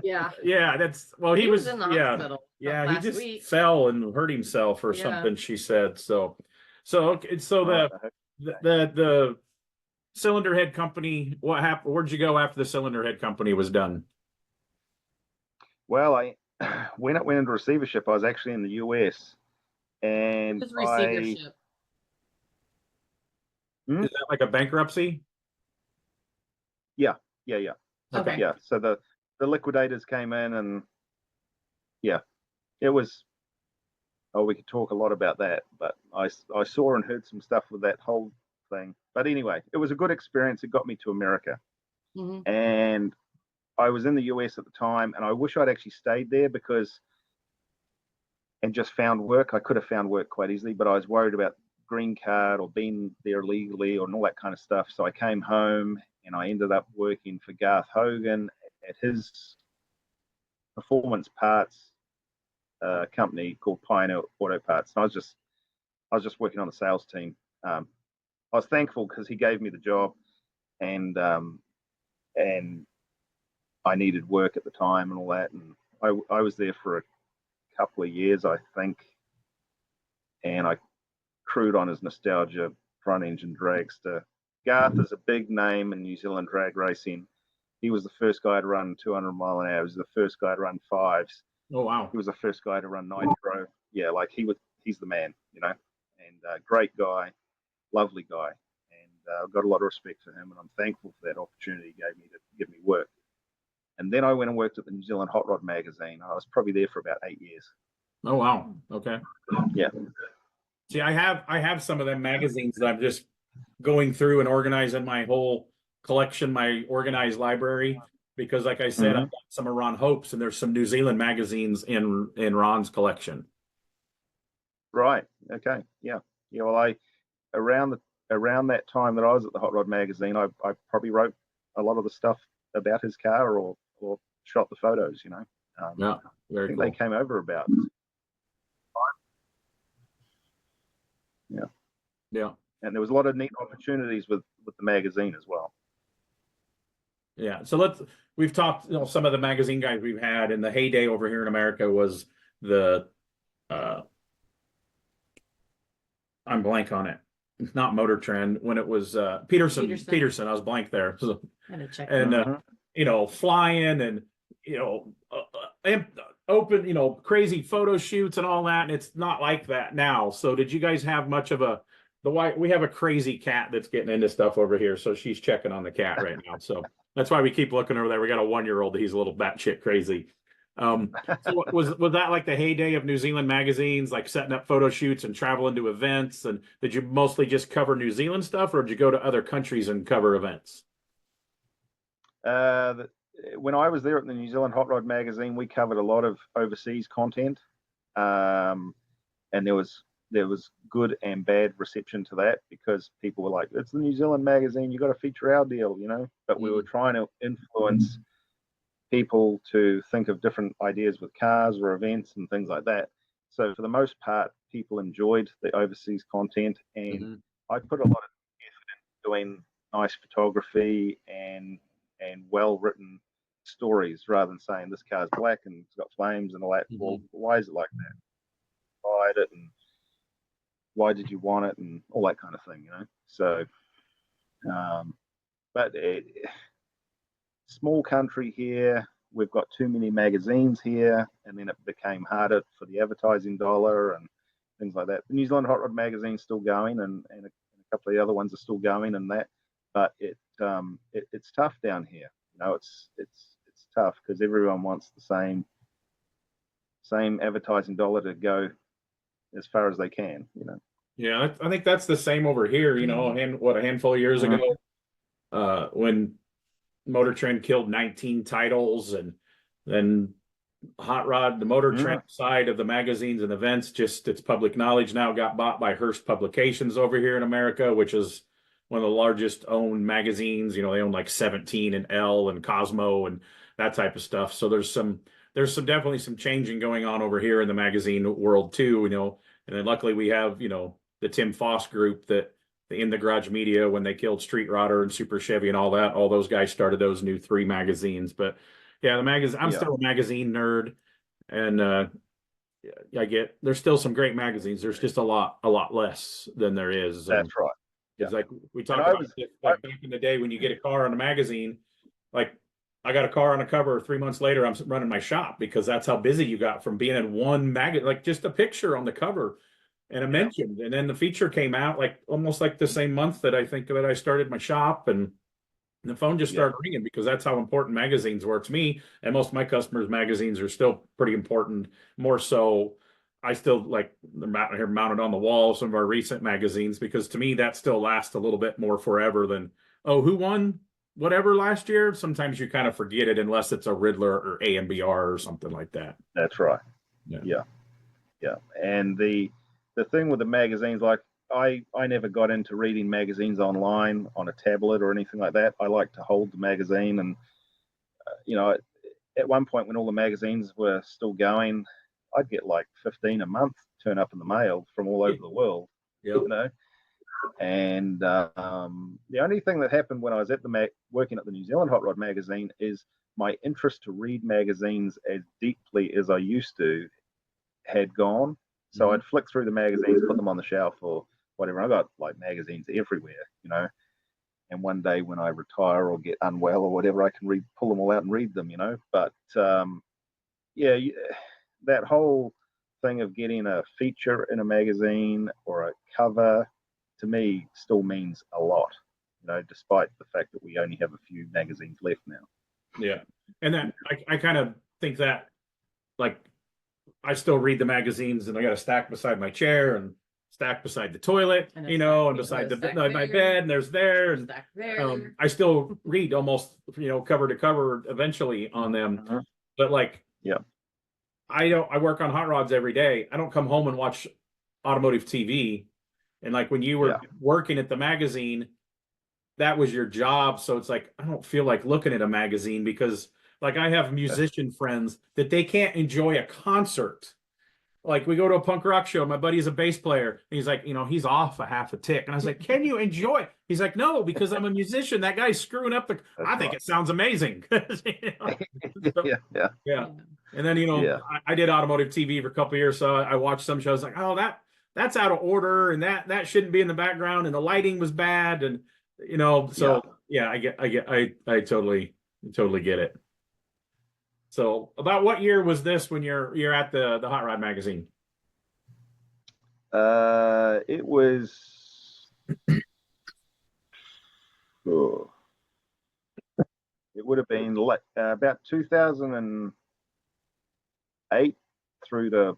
Yeah. Yeah, he was in the hospital. Yeah, he just fell and hurt himself or something, she said. So the cylinder head company, what happened? Where'd you go after the cylinder head company was done? Well, when it went into receivership, I was actually in the US, and What's receivership? Is that like a bankruptcy? Yeah. Okay. Yeah. So the liquidators came in, and it was. Oh, we could talk a lot about that, but I saw and heard some stuff with that whole thing. But anyway, it was a good experience. It got me to America, and I was in the US at the time, and I wish I'd actually stayed there and just found work. I could have found work quite easily, but I was worried about green card or being there legally or all that kind of stuff. So I came home, and I ended up working for Garth Hogan at his performance parts company called Pioneer Auto Parts. And I was just working on the sales team. I was thankful because he gave me the job, and I needed work at the time and all that. And I was there for a couple of years, I think, and I crewed on his nostalgia front engine dragster. Garth is a big name in New Zealand drag racing. He was the first guy to run 200 mile an hour. He was the first guy to run 5s. Oh, wow. He was the first guy to run nitro. Yeah, like he's the man, and great guy, lovely guy. And I've got a lot of respect for him, and I'm thankful for that opportunity he gave me to give me work. And then I went and worked at the New Zealand Hot Rod magazine. I was probably there for about 8 years. Oh, wow. Okay. Yeah. See, I have some of them magazines that I'm just going through and organizing my whole collection, my organized library, because like I said, I've got some of Ron Hope's, and there's some New Zealand magazines in Ron's collection. Right. Okay. Yeah. Well, around that time that I was at the Hot Rod magazine, I probably wrote a lot of the stuff about his car or shot the photos. Yeah. Very cool. They came over about. Yeah. And there was a lot of neat opportunities with the magazine as well. Yeah. So we've talked, some of the magazine guys we've had, and the heyday over here in America was the, I'm blank on it. It's not Motor Trend, when it was Peterson. I was blank there. So, flying and, open, crazy photo shoots and all that. And it's not like that now. So did you guys have much of we have a crazy cat that's getting into stuff over here. So she's checking on the cat right now. So that's why we keep looking over there. We got a 1-year-old. He's a little batshit crazy. So was that like the heyday of New Zealand magazines, like setting up photo shoots and traveling to events? And did you mostly just cover New Zealand stuff, or did you go to other countries and cover events? When I was there at the New Zealand Hot Rod magazine, we covered a lot of overseas content, and there was good and bad reception to that, because people were like, "It's the New Zealand magazine, you got to feature our deal," But we were trying to influence people to think of different ideas with cars or events and things like that. So for the most part, people enjoyed the overseas content, and I put a lot of effort in doing nice photography and well-written stories rather than saying this car's black and it's got flames and all that. Well, why is it like that? Why it and why did you want it and all that kind of thing, So, but small country here. We've got too many magazines here, and then it became harder for the advertising dollar and things like that. The New Zealand Hot Rod magazine's still going, and a couple of the other ones are still going, and that. But it's tough down here. It's tough because everyone wants the same advertising dollar to go as far as they can. Yeah, I think that's the same over here. A handful of years ago, when Motor Trend killed 19 titles, and then Hot Rod, the Motor Trend side of the magazines and events, just it's public knowledge now, got bought by Hearst Publications over here in America, which is one of the largest owned magazines. They own like 17 and Elle and Cosmo and that type of stuff. So there's definitely some changing going on over here in the magazine world too. And then luckily we have the Tim Foss group that in the Garage Media, when they killed Street Rodder and Super Chevy and all that, all those guys started those new 3 magazines. But yeah, the magazine, I'm still a magazine nerd, and there's still some great magazines. There's just a lot less than there is. That's right. It's like we talked about back in the day when you get a car on a magazine, like I got a car on a cover 3 months later, I'm running my shop because that's how busy you got from being in one magazine, like just a picture on the cover and a mention. And then the feature came out like almost like the same month that I think that I started my shop, and the phone just started ringing because that's how important magazines were to me. And most of my customers' magazines are still pretty important. More so, I still like they're mounted on the wall, some of our recent magazines, because to me that still lasts a little bit more forever than, who won whatever last year. Sometimes you kind of forget it unless it's a Riddler or AMBR or something like that. That's right. Yeah. And the thing with the magazines, like I never got into reading magazines online on a tablet or anything like that. I like to hold the magazine, and at one point when all the magazines were still going, I'd get like 15 a month turn up in the mail from all over the world. And the only thing that happened when I was at working at the New Zealand Hot Rod magazine is my interest to read magazines as deeply as I used to had gone. So I'd flick through the magazines, put them on the shelf or whatever. I got like magazines everywhere, And one day when I retire or get unwell or whatever, I can pull them all out and read them, But that whole thing of getting a feature in a magazine or a cover, to me, still means a lot, despite the fact that we only have a few magazines left now. Yeah. And then I kind of think that, like, I still read the magazines, and I got a stack beside my chair and stack beside the toilet, and beside my bed, and there's there. And I still read almost, cover to cover eventually on them. But like, I work on hot rods every day. I don't come home and watch automotive TV. And like when you were working at the magazine, that was your job. So it's like, I don't feel like looking at a magazine because like I have musician friends that they can't enjoy a concert. Like we go to a punk rock show. My buddy's a bass player. And he's like, he's off a half a tick. And I was like, can you enjoy it? He's like, no, because I'm a musician. That guy's screwing up I think it sounds amazing. Yeah. And then, I did automotive TV for a couple of years. So I watched some shows like, oh, that's out of order. And that shouldn't be in the background. And the lighting was bad. And, I totally get it. So about what year was this when you're at the Hot Rod magazine? It was it would have been about 2008 through to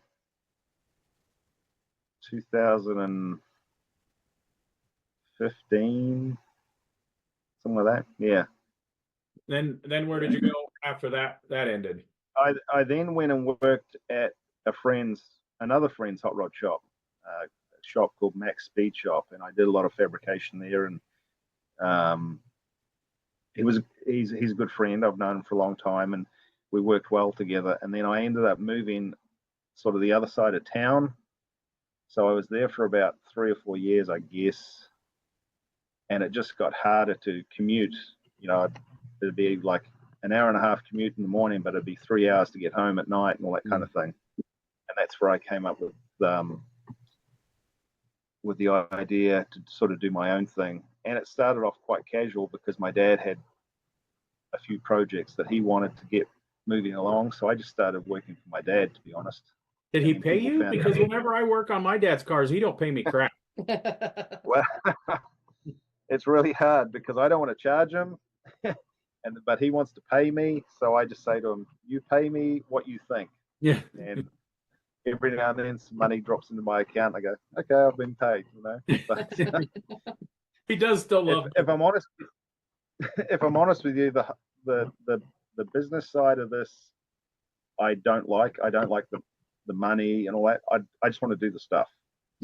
2015, something like that. Yeah. Then where did you go after that ended? I then went and worked at another friend's hot rod shop, a shop called Max Speed Shop, and I did a lot of fabrication there. And he's a good friend. I've known him for a long time, and we worked well together. And then I ended up moving sort of the other side of town, so I was there for about 3 or 4 years, I guess. And it just got harder to commute. It'd be like an hour and a half commute in the morning, but it'd be 3 hours to get home at night and all that kind of thing. And that's where I came up with the idea to sort of do my own thing. And it started off quite casual because my dad had a few projects that he wanted to get moving along. So I just started working for my dad, to be honest. Did he pay you? Because whenever I work on my dad's cars, he don't pay me crap. Well, it's really hard because I don't want to charge him, but he wants to pay me. So I just say to him, "You pay me what you think." Yeah. And every now and then some money drops into my account. I go, "Okay, I've been paid," you know. But he does still love. If I'm honest, if I'm honest with you, the business side of this, I don't like. I don't like the money and all that. I just want to do the stuff.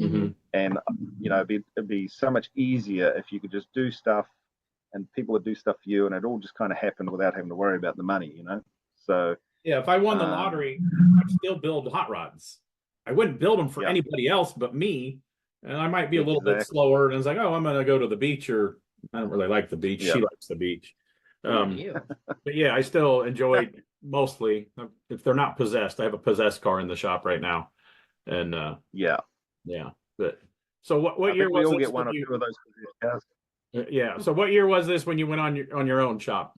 Mm-hmm. And you know, it'd be so much easier if you could just do stuff, and people would do stuff for you, and it all just kind of happened without having to worry about the money, you know. So yeah, if I won the lottery, I'd still build hot rods. I wouldn't build them for anybody else but me, and I might be a little bit slower. And it's like, oh, I'm going to go to the beach, or I don't really like the beach. She likes the beach. But yeah, I still enjoy mostly. If they're not possessed, I have a possessed car in the shop right now, and yeah. But so what year was we all this? Get one or two of those cars. Yeah. So what year was this when you went on your own shop?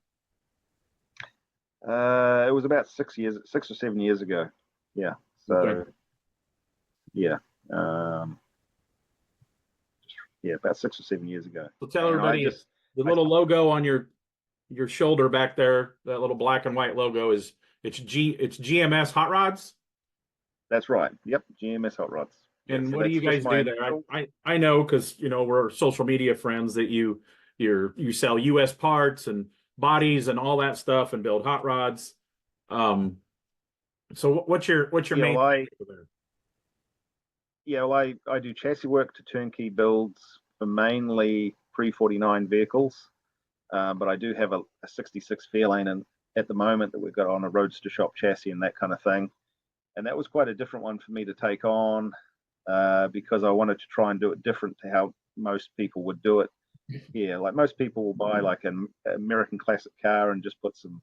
It was about 6 or 7 years ago. Yeah. So okay. Yeah. About 6 or 7 years ago. So tell everybody the little logo on your shoulder back there, that little black and white logo it's GMS Hot Rods. That's right. Yep, GMS Hot Rods. And what do you guys do there? I know because we're social media friends that you sell U.S. parts and bodies and all that stuff and build hot rods. So what's your main? I do chassis work to turnkey builds for mainly pre-49 vehicles, but I do have a 66 Fairlane at the moment that we've got on a Roadster shop chassis and that kind of thing. And that was quite a different one for me to take on because I wanted to try and do it different to how most people would do it. Yeah, like most people will buy like an American classic car and just put some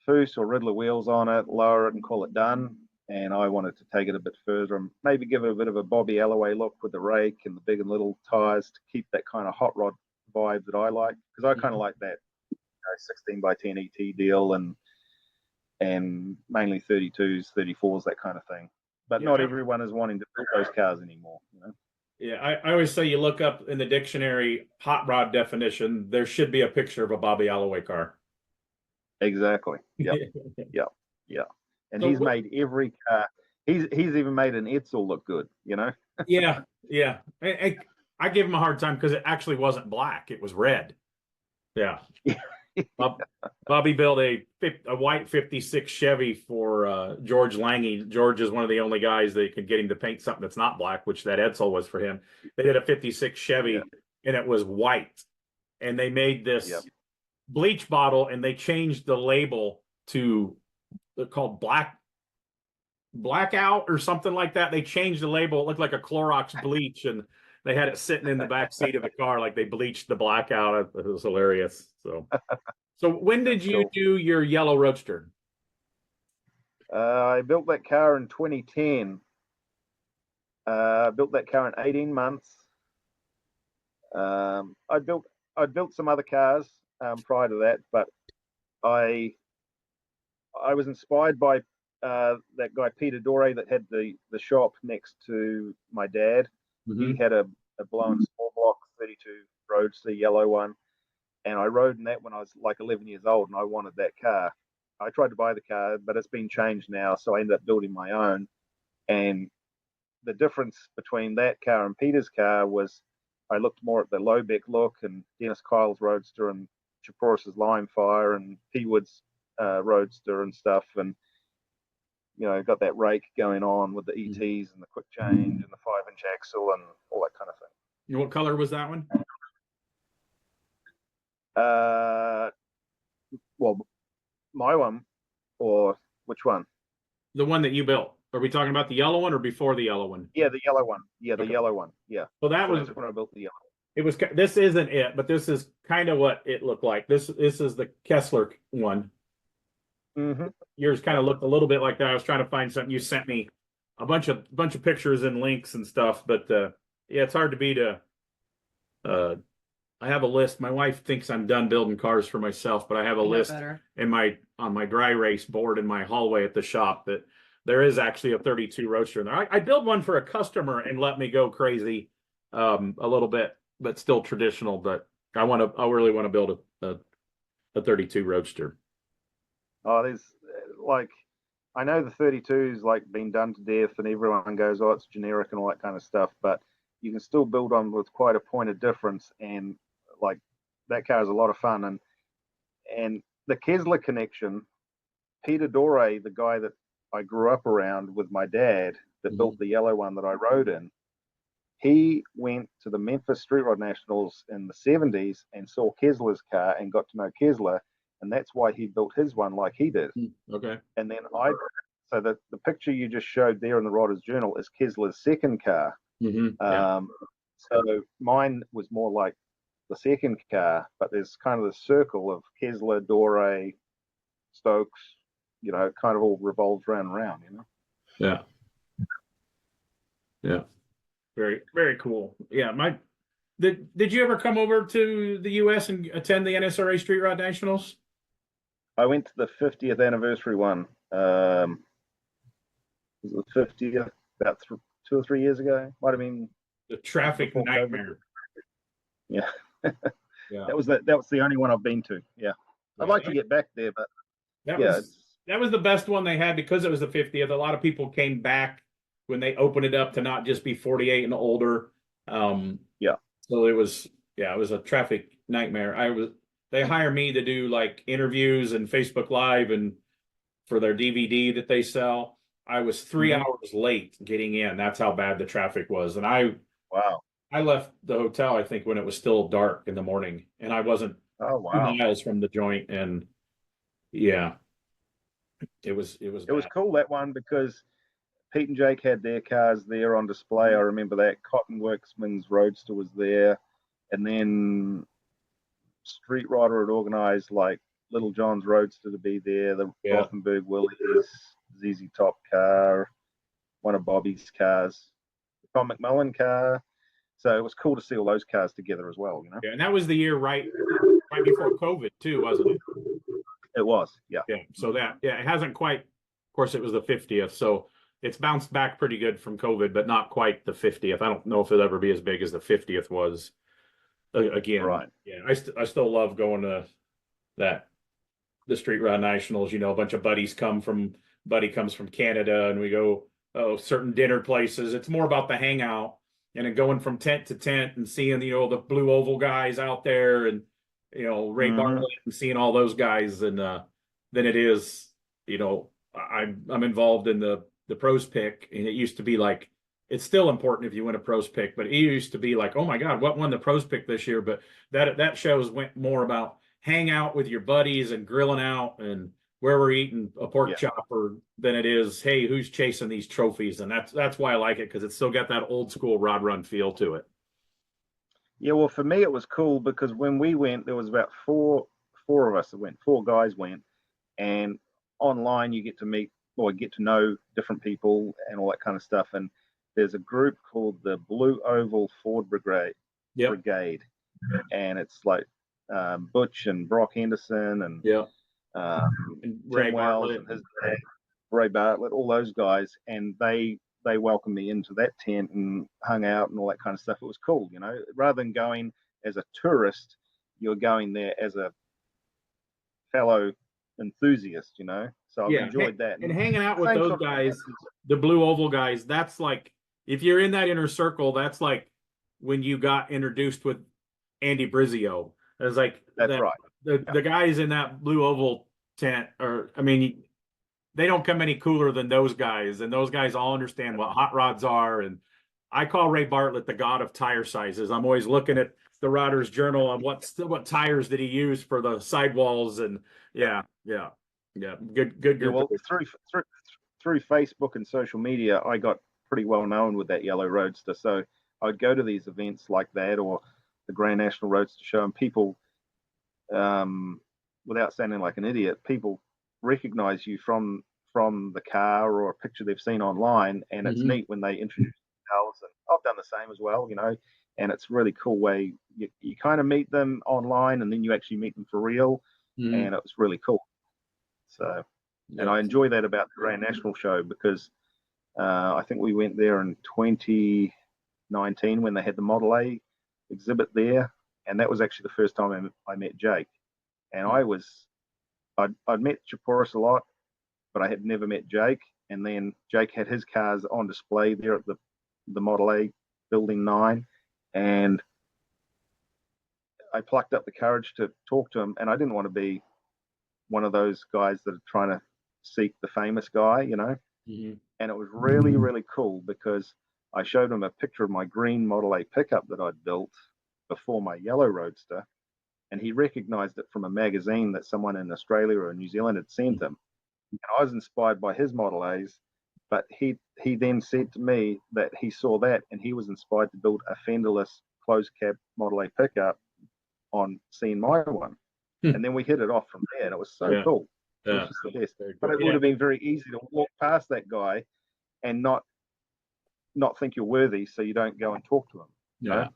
Foose or Riddler wheels on it, lower it and call it done. And I wanted to take it a bit further and maybe give it a bit of a Bobby Alloway look with the rake and the big and little tires to keep that kind of hot rod vibe that I like. Because I kind of like that 16 by 10 ET deal and mainly 32s, 34s, that kind of thing. But not everyone is wanting to build those cars anymore. Yeah, I always say you look up in the dictionary hot rod definition, there should be a picture of a Bobby Alloway car. Exactly. Yep. Yep. And so he's made every car. He's even made an Edsel look good, Yeah. I give him a hard time because it actually wasn't black; it was red. Yeah. Bobby built a white 56 Chevy for George Lange. George is one of the only guys that could get him to paint something that's not black, which that Edsel was for him. They did a 56 Chevy and it was white. And they made this bleach bottle and they changed the label to called blackout or something like that. They changed the label. It looked like a Clorox bleach and they had it sitting in the back seat of the car like they bleached the blackout. It was hilarious. So when did you do your yellow Roadster? I built that car in 2010. I built that car in 18 months. I built some other cars prior to that, but I was inspired by that guy Peter Dore that had the shop next to my dad. Mm-hmm. He had a blown small block 32 Roadster, yellow one, and I rode in that when I was like 11 years old, and I wanted that car. I tried to buy the car, but it's been changed now, so I ended up building my own. And the difference between that car and Peter's car was I looked more at the Lobeck look and Dennis Kyle's Roadster and Chaporis's Limefire and P. Wood's Roadster and stuff, and got that rake going on with the ETs and the quick change and the 5-inch axle and all that kind of thing. What color was that one? Well, my one, or which one? The one that you built. Are we talking about the yellow one or before the yellow one? Yeah, the yellow one. Yeah, the yellow one. Yeah. So that was when I built the yellow. This isn't it, but this is kind of what it looked like. This is the Kessler one. Mm-hmm. Yours kind of looked a little bit like that. I was trying to find something. You sent me a bunch of pictures and links and stuff, but yeah, it's hard to beat a. I have a list. My wife thinks I'm done building cars for myself, but I have a list on my dry race board in my hallway at the shop that there is actually a 32 Roadster in there. I built one for a customer and let me go crazy a little bit, but still traditional. But I really want to build a 32 Roadster. Oh, there's like, I know the 32's like been done to death, and everyone goes, oh, it's generic and all that kind of stuff, but you can still build on with quite a point of difference, and like that car is a lot of fun. And the Kessler connection, Peter Dore, the guy that I grew up around with my dad that built the yellow one that I rode in, he went to the Memphis Street Rod Nationals in the 70s and saw Kessler's car and got to know Kessler, and that's why he built his one like he did. Okay. And then so the picture you just showed there in the Riders Journal is Kessler's second car. Yeah. So mine was more like the second car, but there's kind of the circle of Kessler, Dore, Stokes, you know, it kind of all revolves round and round, you know? Yeah. Yeah. Very, very cool. Yeah. Did you ever come over to the US and attend the NSRA Street Rod Nationals? I went to the 50th anniversary one. Was it the 50th? About 2 or 3 years ago. Might have been the traffic nightmare. Yeah. Yeah. That was the only one I've been to. Yeah. I'd like to get back there, but that was the best one they had because it was the 50th. A lot of people came back when they opened it up to not just be 48 and older. Yeah. So it was a traffic nightmare. They hire me to do like interviews and Facebook Live and for their DVD that they sell. I was 3 hours late getting in. That's how bad the traffic was. And I left the hotel, I think, when it was still dark in the morning, and I wasn't 2 miles from the joint. And yeah, it was cool, that one, because Pete and Jake had their cars there on display. I remember that. Cotton Worksman's Roadster was there, and then Street Rider had organized like Little John's Roadster to be there, the Rothenberg Willys, ZZ Top car, one of Bobby's cars, the Tom McMillan car. So it was cool to see all those cars together as well, you know. Yeah, and that was the year right before COVID too, wasn't it? It was, yeah. Yeah. So it hasn't quite. Of course, it was the 50th, so it's bounced back pretty good from COVID, but not quite the 50th. I don't know if it'll ever be as big as the 50th was. Again, right? Yeah, I still love going to the Street Rod Nationals. You know, a bunch of buddies Buddy comes from Canada, and we go certain dinner places. It's more about the hangout and then going from tent to tent and seeing, you know, the Blue Oval guys out there, and, you know, Ray Bartlett, and seeing all those guys. And then it is, you know, I'm involved in the pros pick, and it used to be like, it's still important if you win a pros pick, but it used to be like, oh my God, what won the pros pick this year? But that shows went more about hang out with your buddies and grilling out and where we're eating a pork chopper than it is, hey, who's chasing these trophies? And that's why I like it, because it's still got that old school rod run feel to it. Yeah, well, for me it was cool because when we went, there was about four of us that went. 4 guys went, and online you get to meet or get to know different people and all that kind of stuff. And there's a group called the Blue Oval Ford Brigade, and it's like Butch and Brock Henderson and Ray Wells and his dad, Ray Bartlett, all those guys, and they welcomed me into that tent and hung out and all that kind of stuff. It was cool, you know. Rather than going as a tourist, you're going there as a fellow enthusiast, you know. So I've enjoyed that. And hanging out with those guys, the Blue Oval guys, that's like, if you're in that inner circle, that's like when you got introduced with Andy Brizio. It was like right. The guys in that Blue Oval tent they don't come any cooler than those guys, and those guys all understand what hot rods are. And I call Ray Bartlett the god of tire sizes. I'm always looking at the Riders Journal on what tires did he use for the sidewalls, and good group. Well, through Facebook and social media, I got pretty well known with that yellow Roadster. So I'd go to these events like that, or the Grand National Roadster Show, and people, without sounding like an idiot, people recognize you from the car or a picture they've seen online, and it's neat when they introduce themselves. And I've done the same as well, and it's really cool way you kind of meet them online, and then you actually meet them for real, and it was really cool. So, and I enjoy that about the Grand National Show, because I think we went there in 2019 when they had the Model A exhibit there, and that was actually the first time I met Jake. And I'd met Chaporis a lot, but I had never met Jake. And then Jake had his cars on display there at the Model A Building 9, and I plucked up the courage to talk to him. And I didn't want to be one of those guys that are trying to seek the famous guy, And it was really, really cool, because I showed him a picture of my green Model A pickup that I'd built before my yellow Roadster, and he recognized it from a magazine that someone in Australia or New Zealand had sent him. And I was inspired by his Model A's, but he then said to me that he saw that and he was inspired to build a fenderless closed cab Model A pickup on seeing my one. And then we hit it off from there, and it was so cool. It was just the best. But it would have been very easy to walk past that guy and not think you're worthy, so you don't go and talk to him. Yeah.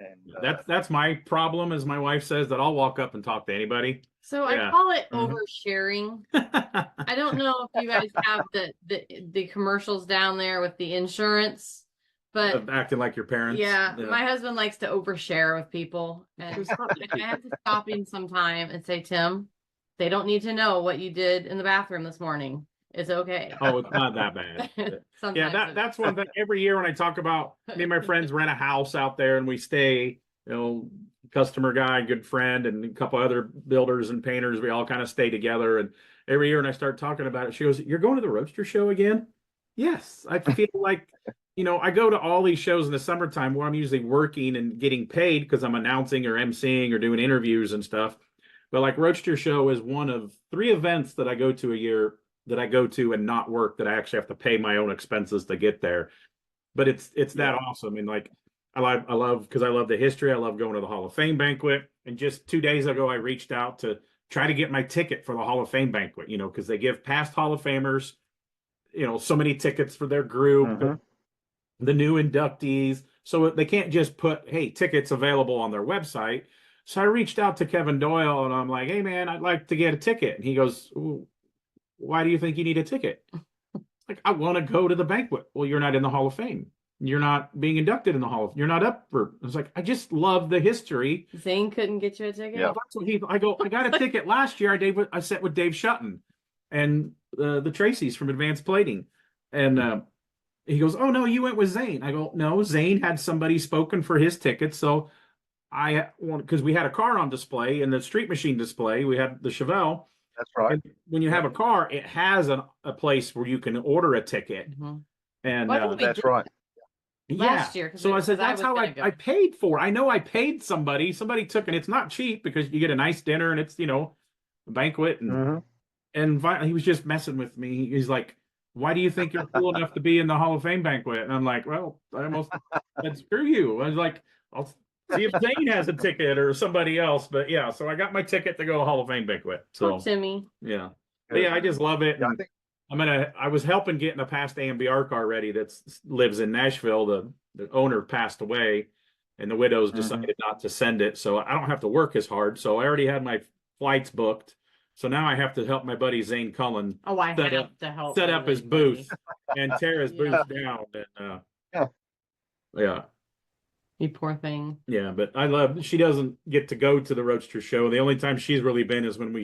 And that's my problem, as my wife says, that I'll walk up and talk to anybody. So I call it oversharing. I don't know if you guys have the commercials down there with the insurance, but acting like your parents. Yeah, my husband likes to overshare with people, and I have to stop him sometime and say, Tim, they don't need to know what you did in the bathroom this morning. It's okay. Oh, it's not that bad. That's one thing. Every year when I talk about, me and my friends rent a house out there and we stay, customer guy, good friend, and a couple other builders and painters, we all kind of stay together. And every year when I start talking about it, she goes, "You're going to the Roadster Show again?" Yes. I feel like, I go to all these shows in the summertime where I'm usually working and getting paid because I'm announcing or emceeing or doing interviews and stuff. But like Roadster Show is one of 3 events that I go to a year, that I go to and not work, that I actually have to pay my own expenses to get there. But it's that awesome. And like, I love because I love the history. I love going to the Hall of Fame banquet. And just 2 days ago, I reached out to try to get my ticket for the Hall of Fame banquet, because they give past Hall of Famers, so many tickets for their group, the new inductees. So they can't just put, hey, tickets available on their website. So I reached out to Kevin Doyle and I'm like, hey man, I'd like to get a ticket. And he goes, why do you think you need a ticket? Like, I want to go to the banquet. Well, you're not in the Hall of Fame. You're not being inducted in the Hall of Fame. You're not up for. I was like, I just love the history. Zane couldn't get you a ticket. Yeah, that's what I go. I got a ticket last year. I sat with Dave Shutton and the Tracys from Advanced Plating, and he goes, "Oh no, you went with Zane." I go, "No, Zane had somebody spoken for his ticket, so I want, because we had a car on display in the Street Machine display. We had the Chevelle." That's right. And when you have a car, it has a place where you can order a ticket. And that's right. Last year. So I said, that's how I paid for it. I know I paid somebody. Somebody took, and it's not cheap because you get a nice dinner and it's, a banquet. And, he was just messing with me. He's like, why do you think you're cool enough to be in the Hall of Fame banquet? And I'm like, well, I almost said, screw you. I was like, I'll see if Zane has a ticket or somebody else. But yeah, so I got my ticket to go to Hall of Fame banquet. So poor Timmy. Yeah. But yeah, I just love it. And I was helping getting a past AMBR car ready that lives in Nashville. The owner passed away and the widows decided not to send it. So I don't have to work as hard. So I already had my flights booked. So now I have to help my buddy Zane Cullen set up his booth and tear his booth down. And yeah. You poor thing. Yeah, but she doesn't get to go to the Roadster Show. The only time she's really been is when we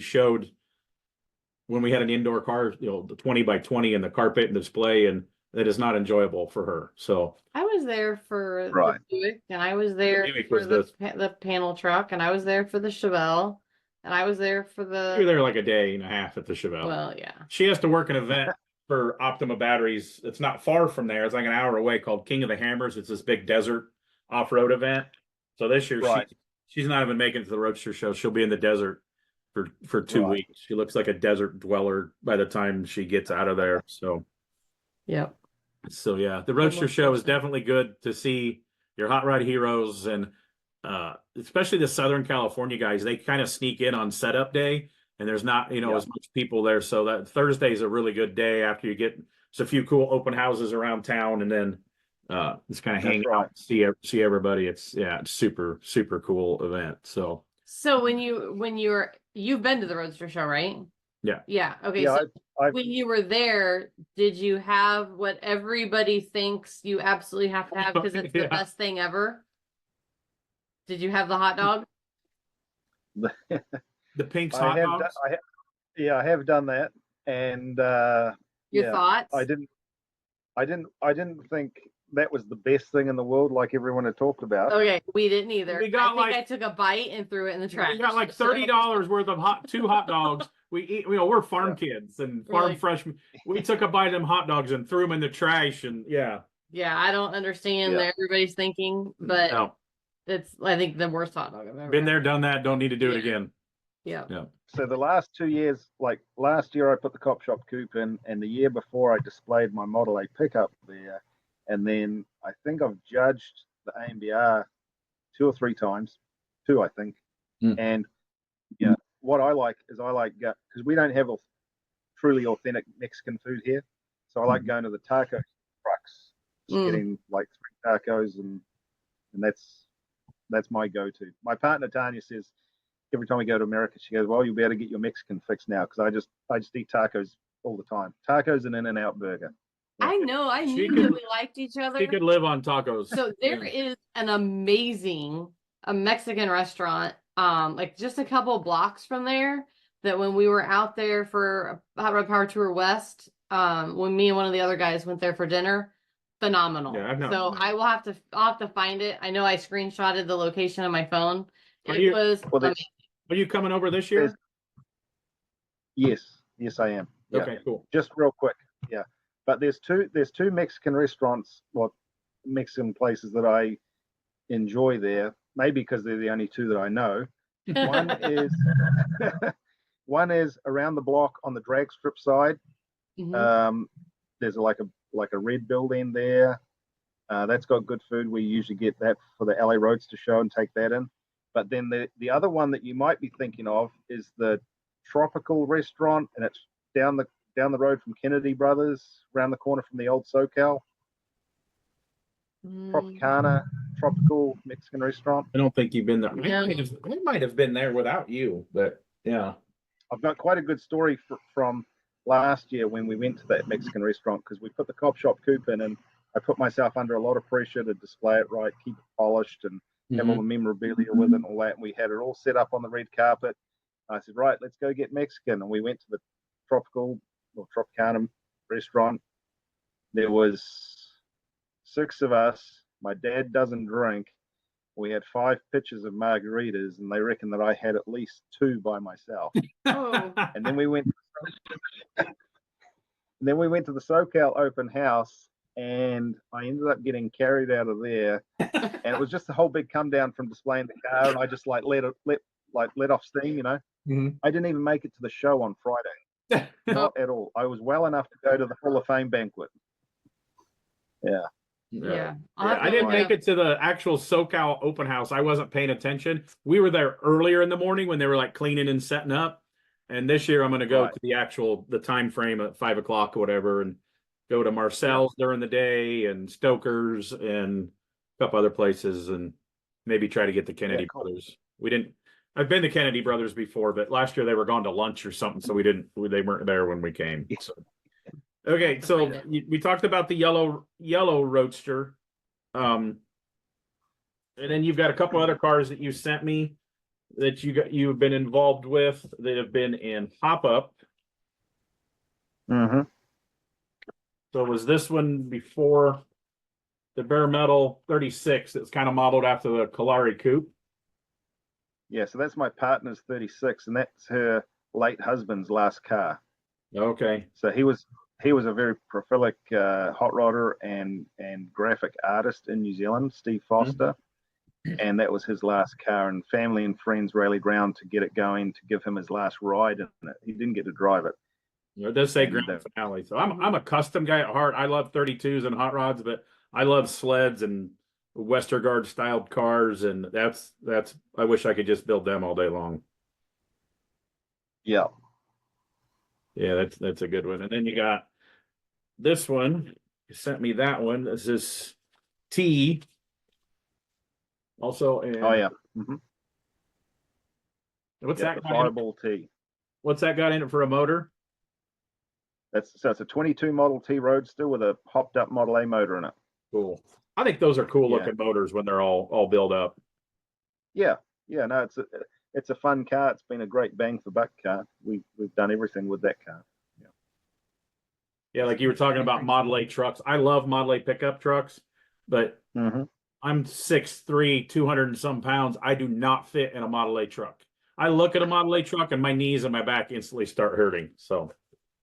had an indoor car, the 20 by 20 and the carpet and display, and that is not enjoyable for her. So I was there for the Buick, and I was there for the panel truck, and I was there for the Chevelle, and I was there for the. You were there like a day and a half at the Chevelle. Well, yeah. She has to work an event for Optima Batteries. It's not far from there. It's like an hour away, called King of the Hammers. It's this big desert off-road event. So this year she's not even making it to the Roadster Show. She'll be in the desert for 2 weeks. She looks like a desert dweller by the time she gets out of there. So yep. So yeah, the Roadster Show is definitely good to see your hot rod heroes. And especially the Southern California guys, they kind of sneak in on setup day, and there's not, as much people there. So that Thursday is a really good day after you get a few cool open houses around town, and then just kind of hang out, see everybody. It's super, super cool event. So you've been to the Roadster Show, right? Yeah. Yeah. Okay. Yeah, So when you were there, did you have what everybody thinks you absolutely have to have because it's the best thing ever? Did you have the hot dog? The Pink's hot dogs? I have done that. And your thoughts? I didn't think that was the best thing in the world, like everyone had talked about. Okay, we didn't either. I took a bite and threw it in the trash. We got like $30 worth of two hot dogs. We eat, we're farm kids and farm freshmen. We took a bite of them hot dogs and threw them in the trash, and Yeah, I don't understand that everybody's thinking, but it's, I think, the worst hot dog I've ever been there, done that. Don't need to do it again. Yeah. So the last 2 years, like last year I put the Cop Shop Coupe in, and the year before I displayed my Model A pickup there. And then I think I've judged the AMBR 2 or 3 times, 2 I think. And what I like because we don't have truly authentic Mexican food here, so I like going to the taco trucks, getting like 3 tacos, and that's my go-to. My partner Tanya says every time we go to America, she goes, "Well, you'll be able to get your Mexican fix now," because I just eat tacos all the time. Tacos and In-N-Out burger. I know. I knew that we liked each other. She could live on tacos. So there is an amazing Mexican restaurant, like just a couple blocks from there. That when we were out there for a Hot Rod Power Tour West, when me and one of the other guys went there for dinner, phenomenal. Yeah, so I'll have to find it. I know I screenshotted the location on my phone. Are you coming over this year? Yes, I am. Okay, cool. Just real quick, but there's two Mexican restaurants, Mexican places that I enjoy there. Maybe because they're the only 2 that I know. One is around the block on the drag strip side. There's like a red building there. That's got good food. We usually get that for the LA Roadster Show and take that in. But then the other one that you might be thinking of is the Tropical Restaurant, and it's down the road from Kennedy Brothers, around the corner from the old SoCal. Tropicana, tropical Mexican restaurant. I don't think you've been there. I might have been there without you, but yeah. I've got quite a good story from last year when we went to that Mexican restaurant, because we put the Cop Shop Coupe in, and I put myself under a lot of pressure to display it right, keep it polished, and have all the memorabilia with it and all that. And we had it all set up on the red carpet. I said, right, let's go get Mexican. And we went to the Tropicana restaurant. There was 6 of us. My dad doesn't drink. We had 5 pitchers of margaritas, and they reckon that I had at least 2 by myself. And then we went to the SoCal open house, and I ended up getting carried out of there. And it was just a whole big come down from displaying the car, and I just let off steam, I didn't even make it to the show on Friday. Not at all. I was well enough to go to the Hall of Fame banquet. I didn't make it to the actual SoCal open house. I wasn't paying attention. We were there earlier in the morning when they were like cleaning and setting up. And this year I'm going to go to the time frame at 5 o'clock or whatever, and go to Marcel's during the day, and Stoker's, and a couple other places, and maybe try to get the Kennedy Brothers. I've been to Kennedy Brothers before, but last year they were gone to lunch or something, so they weren't there when we came. So. Okay, so we talked about the yellow Roadster, and then you've got a couple other cars that you sent me that you've been involved with that have been in pop-up. So was this one before the bare metal 36 that's kind of modeled after the Kalari Coupe? Yeah, so that's my partner's 36, and that's her late husband's last car. Okay. So he was a very prolific hot rodder and graphic artist in New Zealand, Steve Foster. And that was his last car, and family and friends rallied round to get it going, to give him his last ride in it. He didn't get to drive it. It does say grand finale. So I'm a custom guy at heart. I love 32s and hot rods, but I love sleds and Westergaard styled cars, and that's I wish I could just build them all day long. Yeah. Yeah, that's a good one. And then you got this one. You sent me that one. This is T. Also, Oh yeah. Mm-hmm. What's Yeah, that? the Fireball T. What's that got in it for a motor? So it's a 22 Model T Roadster with a hopped up Model A motor in it. Cool. I think those are cool Yeah. looking motors when they're all built up. Yeah, yeah. No, it's a fun car. It's been a great bang for buck car. We've done everything with that car. Yeah. Yeah, like you were talking about Model A trucks. I love Model A pickup trucks, but I'm 6'3", 200 and some pounds. I do not fit in a Model A truck. I look at a Model A truck and my knees and my back instantly start hurting. So,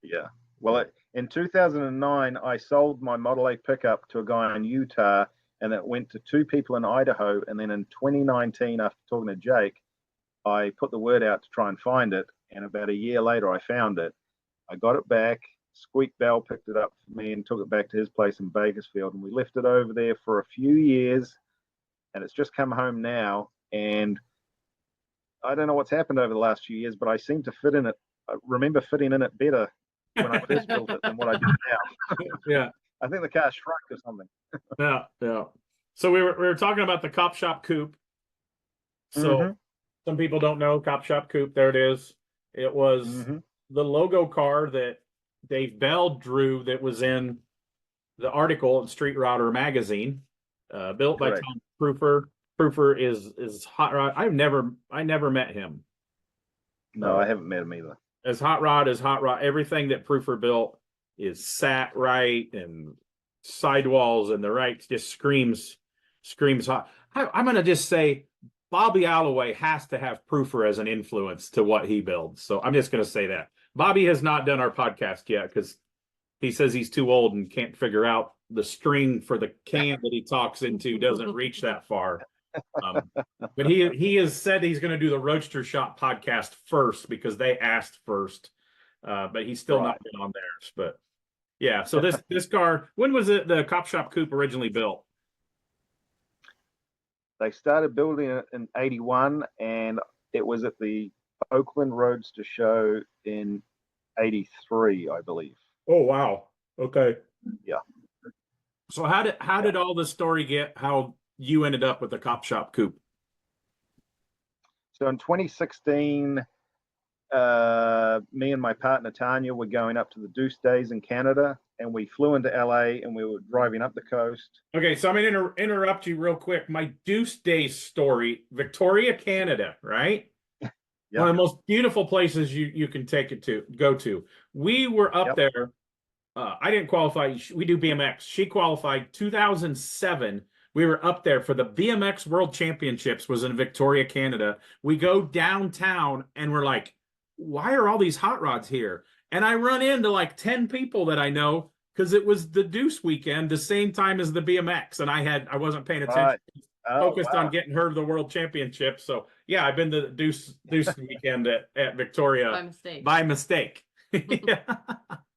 yeah. Well, in 2009, I sold my Model A pickup to a guy in Utah, and it went to 2 people in Idaho. And then in 2019, after talking to Jake, I put the word out to try and find it. And about a year later, I found it. I got it back. Squeak Bell picked it up for me and took it back to his place in Bakersfield. And we left it over there for a few years. And it's just come home now. And I don't know what's happened over the last few years, but I seem to fit in it. I remember fitting in it better when I first built it than what I do now. yeah. I think the car shrunk or something. Yeah. So we were talking about the Cop Shop Coupe. So some people don't know Cop Shop Coupe. There it is. It was the logo car that Dave Bell drew that was in the article in Street Rodder magazine, built by Tom Proofer. Proofer is Hot Rod. I never met him. No, I haven't met him either. As Hot Rod. Everything that Proofer built is sat right and sidewalls and the right just screams hot. I'm going to just say Bobby Alloway has to have Proofer as an influence to what he builds. So I'm just going to say that. Bobby has not done our podcast yet because he says he's too old and can't figure out the string for the can that he talks into doesn't reach that far. But he has said he's going to do the Roadster Shop podcast first because they asked first. But he's still not been on theirs. But yeah, so this car, when was it the Cop Shop Coupe originally built? They started building it in 81, and it was at the Oakland Roadster Show in 83, I believe. Oh wow. Okay. Yeah. So how did all the story get how you ended up with the Cop Shop Coupe? So in 2016, me and my partner Tanya were going up to the Deuce Days in Canada, and we flew into LA and we were driving up the coast. Okay, so I'm going to interrupt you real quick. My Deuce Days story, Victoria, Canada, right? Yep. One of the most beautiful places you can go to. We were up there. I didn't qualify. We do BMX. She qualified 2007. We were up there for the BMX World Championships, was in Victoria, Canada. We go downtown and we're like, why are all these hot rods here? And I run into like 10 people that I know because it was the Deuce weekend, the same time as the BMX. And I wasn't paying attention. Focused on getting her to the World Championship. So yeah, I've been to the Deuce weekend at Victoria by mistake. Yeah.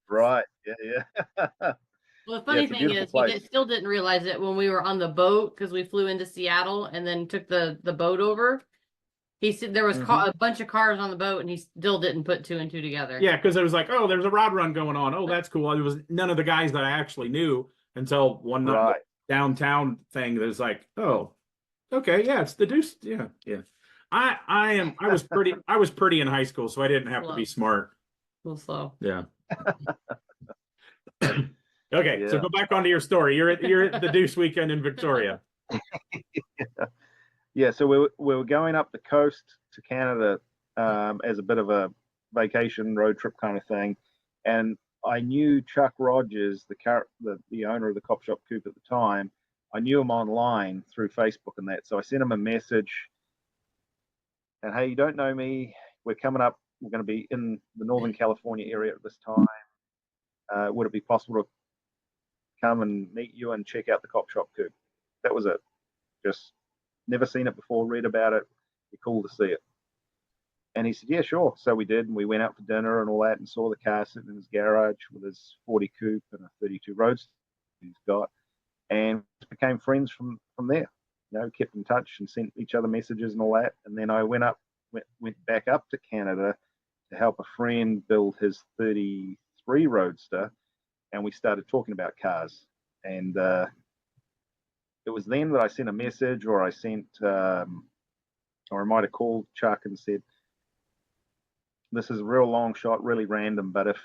Right. Yeah. Well, the funny thing is, we still didn't realize it when we were on the boat because we flew into Seattle and then took the boat over. He said there was a bunch of cars on the boat, and he still didn't put 2 and 2 together. Yeah, because it was like, oh, there's a rod run going on. Oh, that's cool. It was none of the guys that I actually knew until one night downtown thing that was like, oh, okay, yeah, it's the Deuce. Yeah. I was pretty in high school, so I didn't have to be smart. A little slow. Yeah. Okay, so go back onto your story. You're at the Deuce weekend in Victoria. Yeah, so we were going up the coast to Canada as a bit of a vacation road trip kind of thing, and I knew Chuck Rogers, the owner of the Cop Shop Coupe at the time. I knew him online through Facebook and that, so I sent him a message. And hey, you don't know me? We're coming up. We're going to be in the Northern California area at this time. Would it be possible to come and meet you and check out the Cop Shop Coupe? That was it. Just never seen it before, read about it. Be cool to see it. And he said, yeah, sure. So we did, and we went out for dinner and all that and saw the car sitting in his garage with his 40 Coupe and a 32 Roadster he's got. and became friends from there. You know, kept in touch and sent each other messages and all that. And then I went back up to Canada to help a friend build his 33 Roadster, and we started talking about cars. And it was then that I sent a message, or I might have called Chuck and said, "This is a real long shot, really random, but if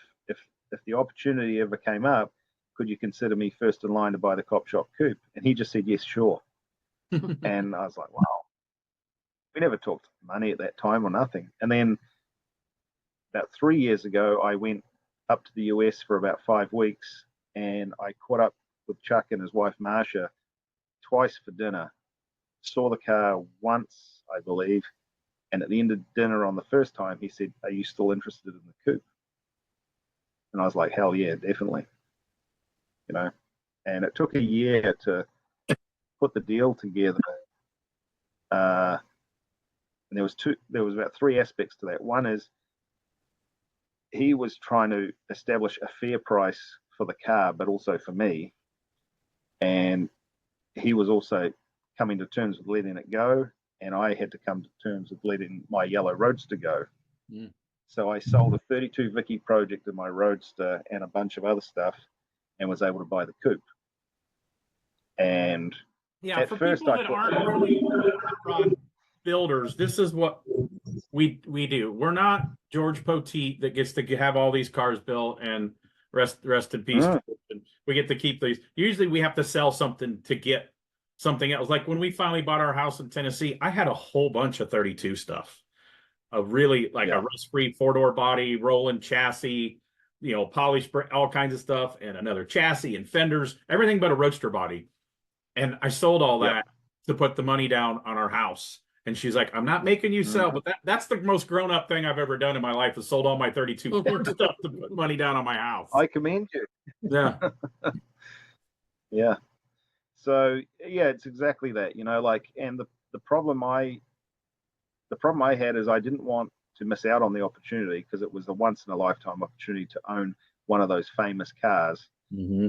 the opportunity ever came up, could you consider me first in line to buy the Cop Shop Coupe?" And he just said, "Yes, sure." And I was like, wow. We never talked money at that time or nothing. And then about 3 years ago, I went up to the US for about 5 weeks, and I caught up with Chuck and his wife, Marsha, twice for dinner. Saw the car once, I believe. And at the end of dinner on the first time, he said, "Are you still interested in the coupe?" And I was like, hell yeah, definitely. You know, and it took a year to put the deal together. And there was about 3 aspects to that. One is he was trying to establish a fair price for the car, but also for me. And he was also coming to terms with letting it go, and I had to come to terms with letting my yellow Roadster go. Mm. So I sold a 32 Vicky project in my Roadster and a bunch of other stuff, and was able to buy the coupe. And Yeah, at for first people I that thought, aren't really hot rod builders, this is what we do. We're not George Poteet that gets to have all these cars built and rest in peace. We get to keep these. Usually we have to sell something to get something else. Like when we finally bought our house in Tennessee, I had a whole bunch of 32 stuff. A really like a rust-free 4-door body, rolling chassis, you know, polished all kinds of stuff, and another chassis and fenders, everything but a Roadster body. And I sold all that to put the money down on our house. And she's like, "I'm not making you sell," but that's the most grown-up thing I've ever done in my life, is sold all my 32 Ford stuff to put money down on my house. I commend you. Yeah. Yeah. So yeah, it's exactly that, you know, like, and the problem I had is I didn't want to miss out on the opportunity, because it was a once in a lifetime opportunity to own one of those famous cars. Mm-hmm.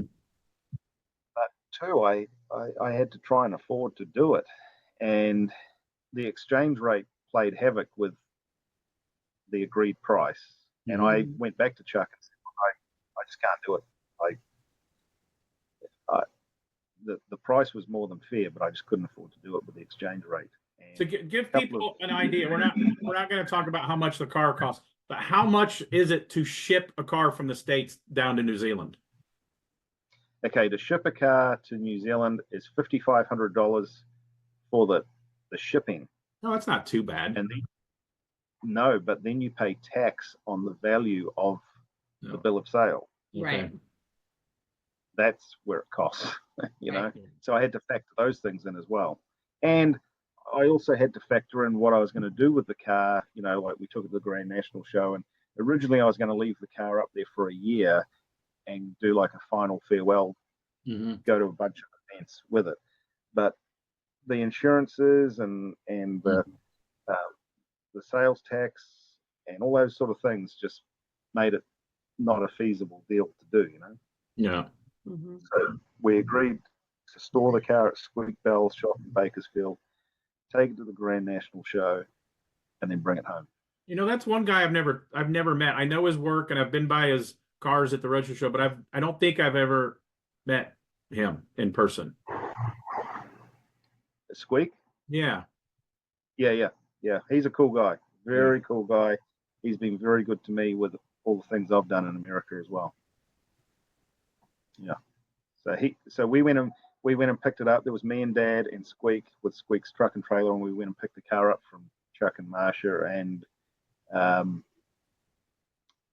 But two, I had to try and afford to do it, and the exchange rate played havoc with the agreed price. And I went back to Chuck and said, I just can't do it. The price was more than fair, but I just couldn't afford to do it with the exchange rate. And to give people an idea, we're not going to talk about how much the car costs, but how much is it to ship a car from the States down to New Zealand? Okay, to ship a car to New Zealand is $5,500 for the shipping. No, that's not too bad. And then, no, but then you pay tax on the value of the bill of sale. Right. That's where it costs, you know. So I had to factor those things in as well. And I also had to factor in what I was going to do with the car. You know, like we took it to the Grand National Show, and originally I was going to leave the car up there for a year and do like a final farewell, go to a bunch of events with it. But the insurances and the sales tax and all those sort of things just made it not a feasible deal to do, you know. Yeah. So we agreed to store the car at Squeak Bell's shop in Bakersfield, take it to the Grand National Show, and then bring it home. You know, that's one guy I've never met. I know his work, and I've been by his cars at the Roadster Show, but I don't think I've ever met him in person. Squeak? Yeah. Yeah. He's a cool guy. Very cool guy. He's been very good to me with all the things I've done in America as well. Yeah. So we went and picked it up. There was me and Dad and Squeak with Squeak's truck and trailer, and we went and picked the car up from Chuck and Marsha. And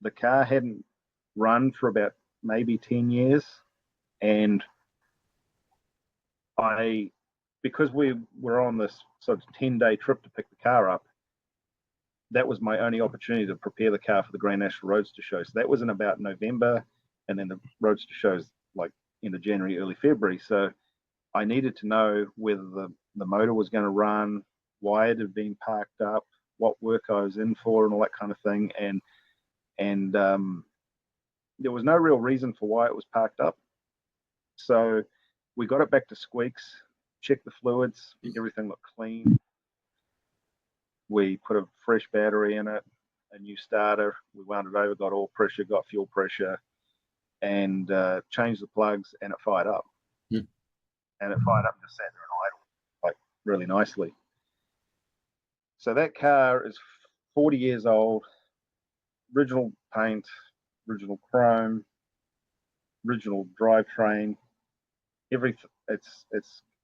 the car hadn't run for about maybe 10 years, and because we were on this sort of 10-day trip to pick the car up, that was my only opportunity to prepare the car for the Grand National Roadster Show. So that was in about November, and then the Roadster Show's like end of January, early February. So I needed to know whether the motor was going to run, why it had been parked up, what work I was in for, and all that kind of thing. And there was no real reason for why it was parked up. So we got it back to squeaks, checked the fluids, everything looked clean. We put a fresh battery in it, a new starter. We wound it over, got oil pressure, got fuel pressure, and changed the plugs, and it fired up. Hmm. And it fired up and just sat there and idle, like really nicely. So that car is 40 years old, original paint, original chrome, original drivetrain. Everything. It's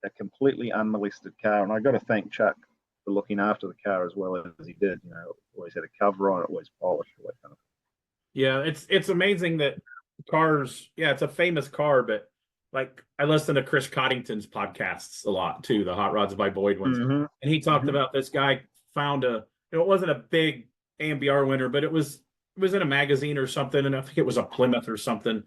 a completely unmolested car, and I got to thank Chuck for looking after the car as well as he did. You know, always had a cover on it, always polished, all that kind of thing. Yeah, it's amazing that cars. Yeah, it's a famous car, but like I listen to Chris Coddington's podcasts a lot too, the Hot Rods by Boyd ones, and he talked about this guy found it wasn't a big AMBR winner, but it was in a magazine or something, and I think it was a Plymouth or something.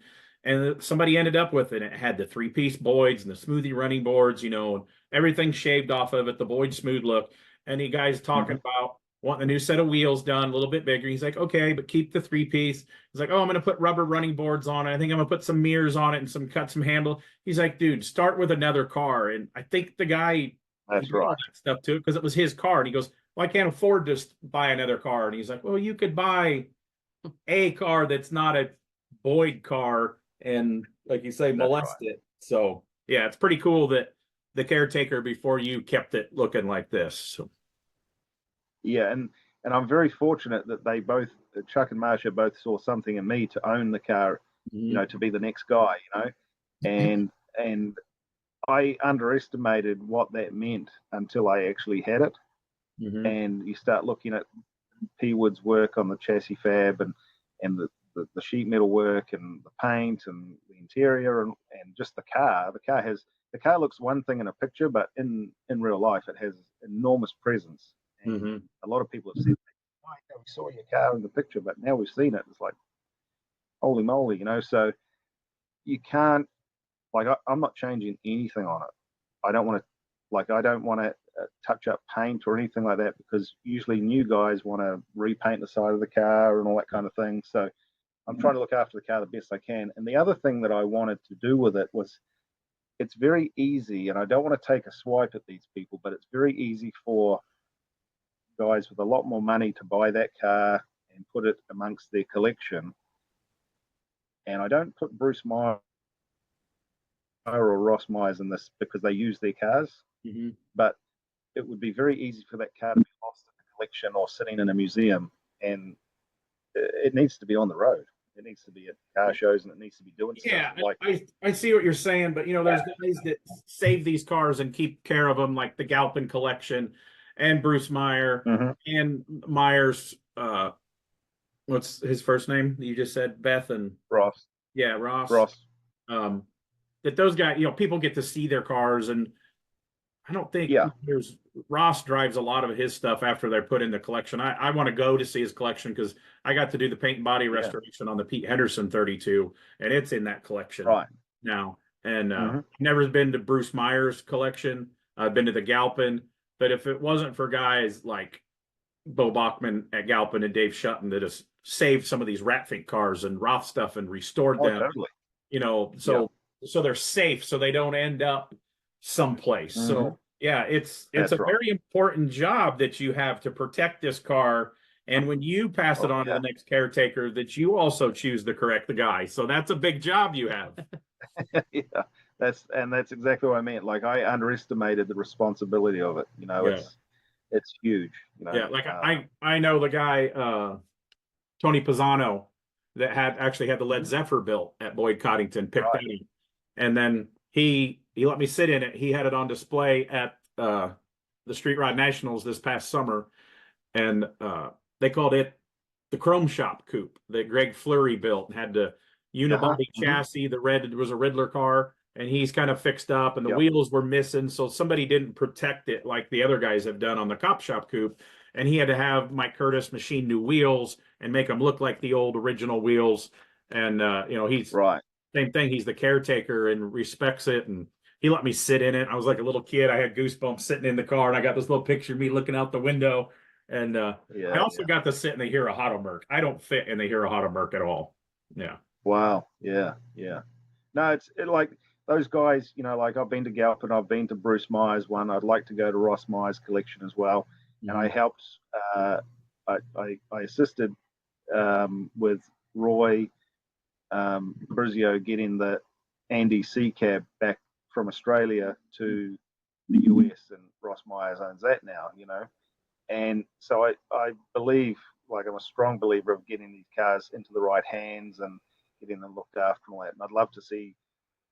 And somebody ended up with it. It had the 3-piece Boyds and the smoothie running boards, you know, and everything shaved off of it, the Boyd smooth look. And the guy's talking about wanting a new set of wheels done, a little bit bigger. He's like, okay, but keep the 3-piece. He's like, oh, I'm going to put rubber running boards on it. I think I'm going to put some mirrors on it and cut some handle. He's like, dude, start with another car. And I think the guy, that's right, all that stuff to it because it was his car. And he goes, well, I can't afford to buy another car. And he's like, well, you could buy a car that's not a Boyd car and, like you say, molest it. So yeah, it's pretty cool that the caretaker before you kept it looking like this. So yeah, and I'm very fortunate that they both, Chuck and Marsha, both saw something in me to own the car, you know, to be the next guy, you know, and I underestimated what that meant until I actually had it. And you start looking at P. Wood's work on the chassis fab and the sheet metal work and the paint and the interior and just the car. The car looks one thing in a picture, but in real life it has enormous presence. And a lot of people have said, oh, yeah, we saw your car in the picture, but now we've seen it. It's like, holy moly, you know. So you can't, like, I'm not changing anything on it. I don't want to touch up paint or anything like that, because usually new guys want to repaint the side of the car and all that kind of thing. So I'm trying to look after the car the best I can. And the other thing that I wanted to do with it was, it's very easy, and I don't want to take a swipe at these people, but it's very easy for guys with a lot more money to buy that car and put it amongst their collection. And I don't put Bruce Meyer or Ross Myers in this because they use their cars, but it would be very easy for that car to be lost in the collection or sitting in a museum, and it needs to be on the road. It needs to be at car shows, and it needs to be doing stuff. Yeah, like I see what you're saying, but you know, there's guys that save these cars and keep care of them, like the Galpin collection and Bruce Meyer and Myers. What's his first name? You just said Beth and Ross. Yeah, Ross. that those guys, you know, people get to see their cars, and I don't think there's Ross drives a lot of his stuff after they're put in the collection. I want to go to see his collection because I got to do the paint and body restoration on the Pete Henderson 32, and it's in that collection now. And I've never been to Bruce Meyer's collection. I've been to the Galpin, but if it wasn't for guys like Bo Bachman at Galpin and Dave Shutton that has saved some of these Ratfink cars and Roth stuff and restored them, you know, so they're safe, so they don't end up someplace. So yeah, it's a very important job that you have to protect this car. And when you pass it on to the next caretaker, that you also choose to correct the guy. So that's a big job you have. That's exactly what I meant. Like, I underestimated the responsibility of it. You know, it's huge. You know? Yeah, like I know the guy Tony Pisano that actually had the Led Zephyr built at Boyd Coddington, picked that up. And then he let me sit in it. He had it on display at the Street Rod Nationals this past summer, and they called it the Chrome Shop Coupe that Greg Fleury built, and had the unibody chassis. It was a Riddler car, and he's kind of fixed up, and the wheels were missing, so somebody didn't protect it like the other guys have done on the Cop Shop Coupe, and he had to have Mike Curtis machine new wheels and make them look like the old original wheels. And you know, he's same thing. He's the caretaker and respects it, and he let me sit in it. I was like a little kid. I had goosebumps sitting in the car, and I got this little picture of me looking out the window. And I also got to sit in the Hero Merc. I don't fit in the Hero Merc at all. Yeah. Wow. Yeah. No, it's like those guys, you know, like I've been to Galp and I've been to Bruce Meyer's one. I'd like to go to Ross Meyer's collection as well. And I helped, I assisted with Roy Brizio getting the Andy C cab back from Australia to the US, and Ross Myers owns that now, you know. And so I believe, like I'm a strong believer of getting these cars into the right hands and getting them looked after and all that. And I'd love to see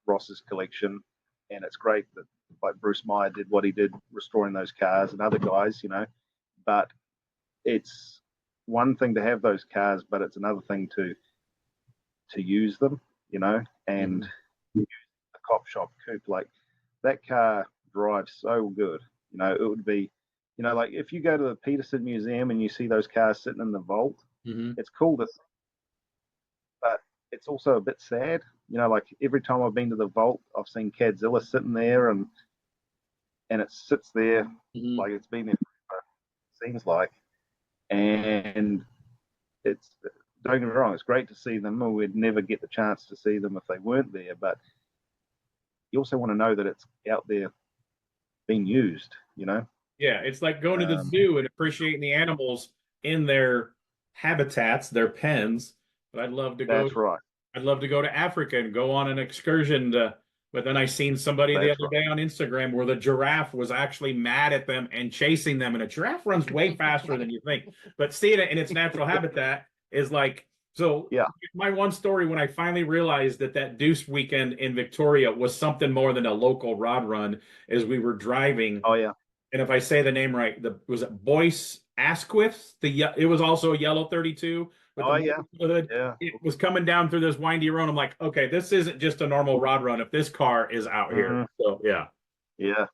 Ross's collection, and it's great that like Bruce Meyer did what he did restoring those cars, and other guys, you know. But it's one thing to have those cars, but it's another thing to use them, you know. And use the Cop Shop Coupe, like that car drives so good, you know. It would be, you know, like if you go to the Peterson Museum and you see those cars sitting in the vault, it's cool to see, but it's also a bit sad. You know, like every time I've been to the vault, I've seen Cadzilla sitting there, and it sits there like it's been there forever, it seems like. And it's, don't get me wrong, it's great to see them, or we'd never get the chance to see them if they weren't there. But you also want to know that it's out there being used, you know? Yeah, it's like going to the zoo and appreciating the animals in their habitats, their pens. But I'd love to go. That's right. I'd love to go to Africa and go on an excursion but then I seen somebody the other day on Instagram where the giraffe was actually mad at them and chasing them, and a giraffe runs way faster than you think. But seeing it in its natural habitat is like, so yeah. My one story when I finally realized that Deuce weekend in Victoria was something more than a local rod run, is we were driving. Oh yeah. And if I say the name right, was it Boyce Asquith? It was also a yellow 32. Oh yeah. Hood. Yeah. It was coming down through this windy road. I'm like, okay, this isn't just a normal rod run if this car is out here. So yeah. Yeah.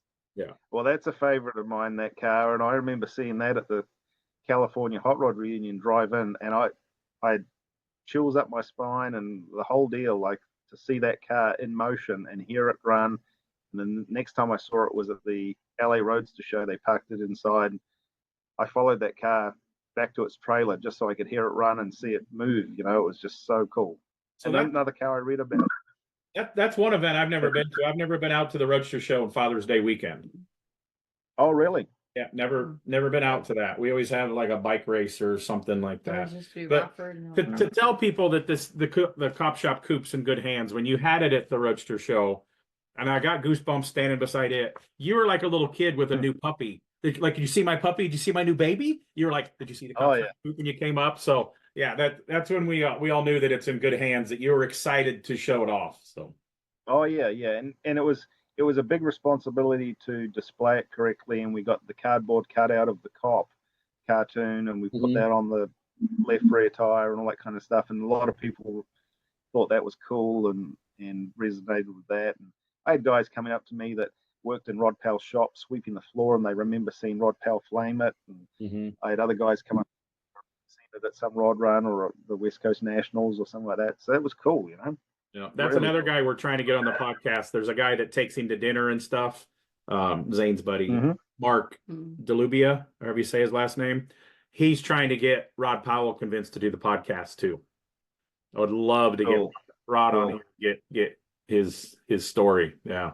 Well, that's a favorite of mine, that car, and I remember seeing that at the California Hot Rod reunion drive-in, and I had chills up my spine and the whole deal, like to see that car in motion and hear it run. And then the next time I saw it was at the LA Roadster show. They parked it inside. I followed that car back to its trailer just so I could hear it run and see it move. You know, it was just so cool. So and another car I read about. That's one event I've never been to. I've never been out to the Roadster show on Father's Day weekend. Oh, really? Yeah, never been out to that. We always have like a bike race or something like that. But to tell people that the Cop Shop Coupe's in good hands, when you had it at the Roadster show, and I got goosebumps standing beside it, you were like a little kid with a new puppy. Like, did you see my puppy? Did you see my new baby? You were like, did you see the Cop Shop Coupe when you came up? So yeah, that's when we all knew that it's in good hands, that you were excited to show it off. So. Oh yeah, and it was a big responsibility to display it correctly, and we got the cardboard cutout of the cop cartoon, and we put that on the left rear tire and all that kind of stuff, and a lot of people thought that was cool and resonated with that. And I had guys coming up to me that worked in Rod Powell's shop sweeping the floor, and they remember seeing Rod Powell flame it. And I had other guys come up and seen it at some rod run or the West Coast Nationals or something like that. So that was cool, you know. Yeah, that's really another guy we're trying to get on the podcast. There's a guy that takes him to dinner and stuff. Zane's buddy, Mark Delubia, however you say his last name. He's trying to get Rod Powell convinced to do the podcast too. I would love to get Rod on here, get his story. Yeah.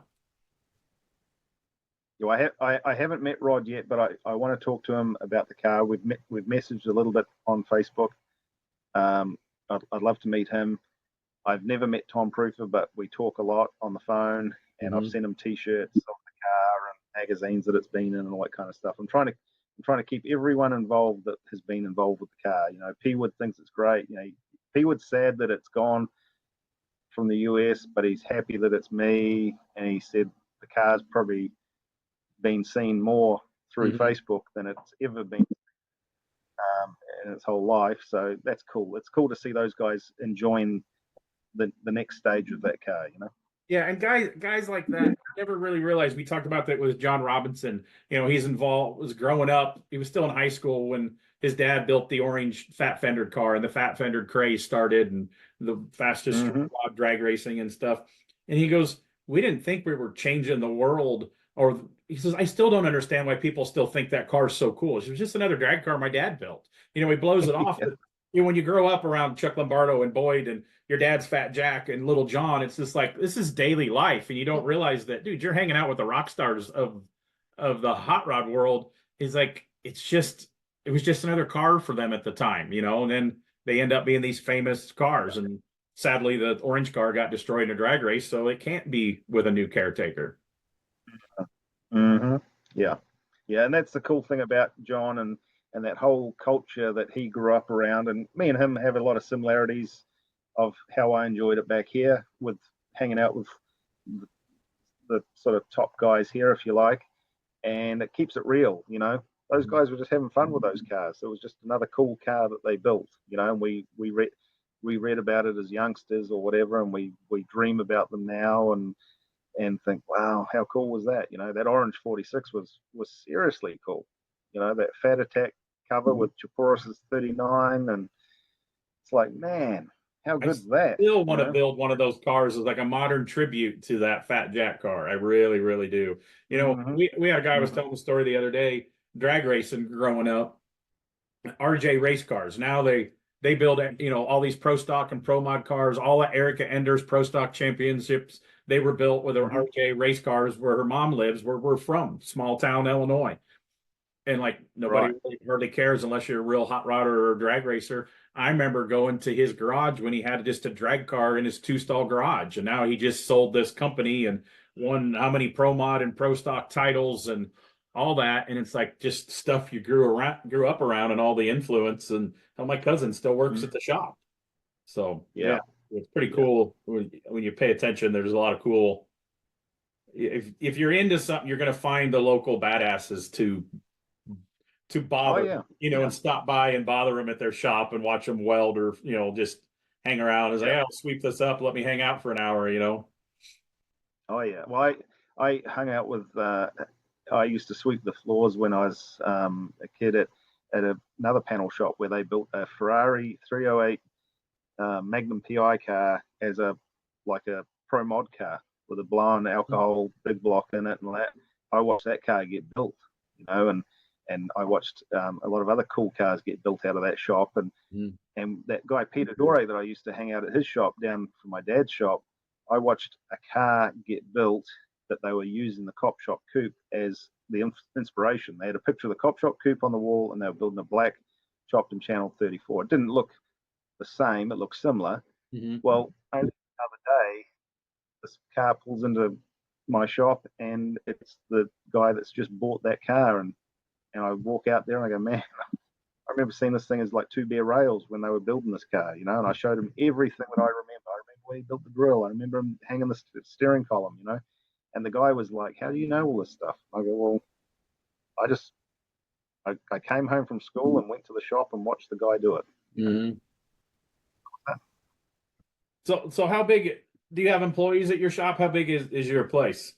I haven't met Rod yet, but I want to talk to him about the car. We've messaged a little bit on Facebook. I'd love to meet him. I've never met Tom Proofer, but we talk a lot on the phone, and I've sent him T-shirts of the car and magazines that it's been in and all that kind of stuff. I'm trying to keep everyone involved that has been involved with the car. You know, P-Wood thinks it's great. You know, P-Wood's sad that it's gone from the US, but he's happy that it's me. And he said the car's probably been seen more through Facebook than it's ever been in its whole life. So that's cool. It's cool to see those guys enjoying the next stage of that car, you know. Yeah, and guys like that, I never really realized. We talked about that with John Robinson. You know, he's involved, was growing up. He was still in high school when his dad built the orange fat fendered car, and the fat fendered craze started, and the fastest rod drag racing and stuff. And he goes, we didn't think we were changing the world. Or he says, I still don't understand why people still think that car is so cool. It was just another drag car my dad built. You know, he blows it off. But, you know, when you grow up around Chuck Lombardo and Boyd and your dad's Fat Jack and Little John. It's just like this is daily life, and you don't realize that, dude. You're hanging out with the rock stars of the hot rod world. Is like it was just another car for them at the time, you know. And then they end up being these famous cars, and sadly, the orange car got destroyed in a drag race, so it can't be with a new caretaker. Mm-hmm. Yeah, yeah, and that's the cool thing about John and that whole culture that he grew up around. And me and him have a lot of similarities of how I enjoyed it back here with hanging out with the sort of top guys here, if you like, and it keeps it real, you know. Those guys were just having fun with those cars. It was just another cool car that they built, you know. And we read about it as youngsters or whatever, and we dream about them now and think, wow, how cool was that? You know, that orange 46 was seriously cool. You know, that Fat Attack cover with Chaporis's 39, and it's like, man, how good's that? I still want to build one of those cars as like a modern tribute to that Fat Jack car. I really, really do. You know, we had a guy who was telling the story the other day, drag racing growing up, RJ race cars. Now they build, you know, all these pro stock and pro mod cars. All of Erica Ender's pro stock championships, they were built with their RJ race cars where her mom lives, where we're from, small town Illinois. And like nobody really hardly cares unless you're a real hot rodder or a drag racer. I remember going to his garage when he had just a drag car in his 2-stall garage, and now he just sold this company and won how many pro mod and pro stock titles and all that. And it's like just stuff you grew up around, and all the influence. And how my cousin still works at the shop. So yeah, it's pretty cool when you pay attention. There's a lot of cool. If you're into something, you're going to find the local badasses to bother, you know, and stop by and bother them at their shop and watch them weld, or, you know, just hang around and say, hey, I'll sweep this up. Let me hang out for an hour, you know? Oh yeah. Well, I hung out with, I used to sweep the floors when I was a kid at another panel shop where they built a Ferrari 308 Magnum PI car as a pro mod car with a blown alcohol big block in it and that. I watched that car get built, you know, and I watched a lot of other cool cars get built out of that shop. And that guy, Peter Dore, that I used to hang out at his shop down from my dad's shop, I watched a car get built that they were using the Cop Shop Coupe as the inspiration. They had a picture of the Cop Shop Coupe on the wall, and they were building a black chopped and channel 34. It didn't look the same. It looked similar. Well, only the other day, this car pulls into my shop, and it's the guy that's just bought that car. And I walk out there and I go, man, I remember seeing this thing as like 2 bare rails when they were building this car, you know. And I showed him everything that I remember. I remember where he built the grill. I remember him hanging the steering column, you know. And the guy was like, how do you know all this stuff? I go, well, I came home from school and went to the shop and watched the guy do it. So how big do you have employees at your shop? How big is your place?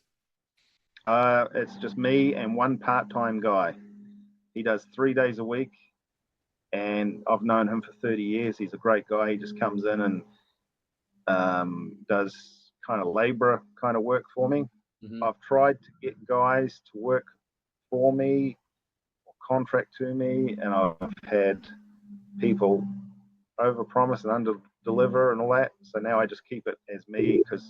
It's just me and one part-time guy. He does 3 days a week, and I've known him for 30 years. He's a great guy. He just comes in and does kind of labor kind of work for me. I've tried to get guys to work for me or contract to me, and I've had people overpromise and under-deliver and all that. So now I just keep it as me because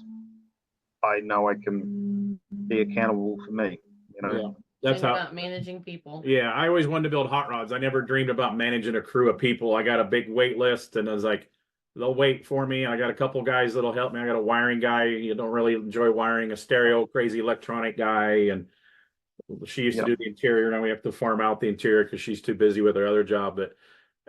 I know I can be accountable for me, you know. Yeah. That's how about managing people. Yeah, I always wanted to build hot rods. I never dreamed about managing a crew of people. I got a big wait list, and I was like, they'll wait for me. I got a couple guys that'll help me. I got a wiring guy. You don't really enjoy wiring, a stereo crazy electronic guy, and she used to do the interior. Now we have to farm out the interior because she's too busy with her other job. But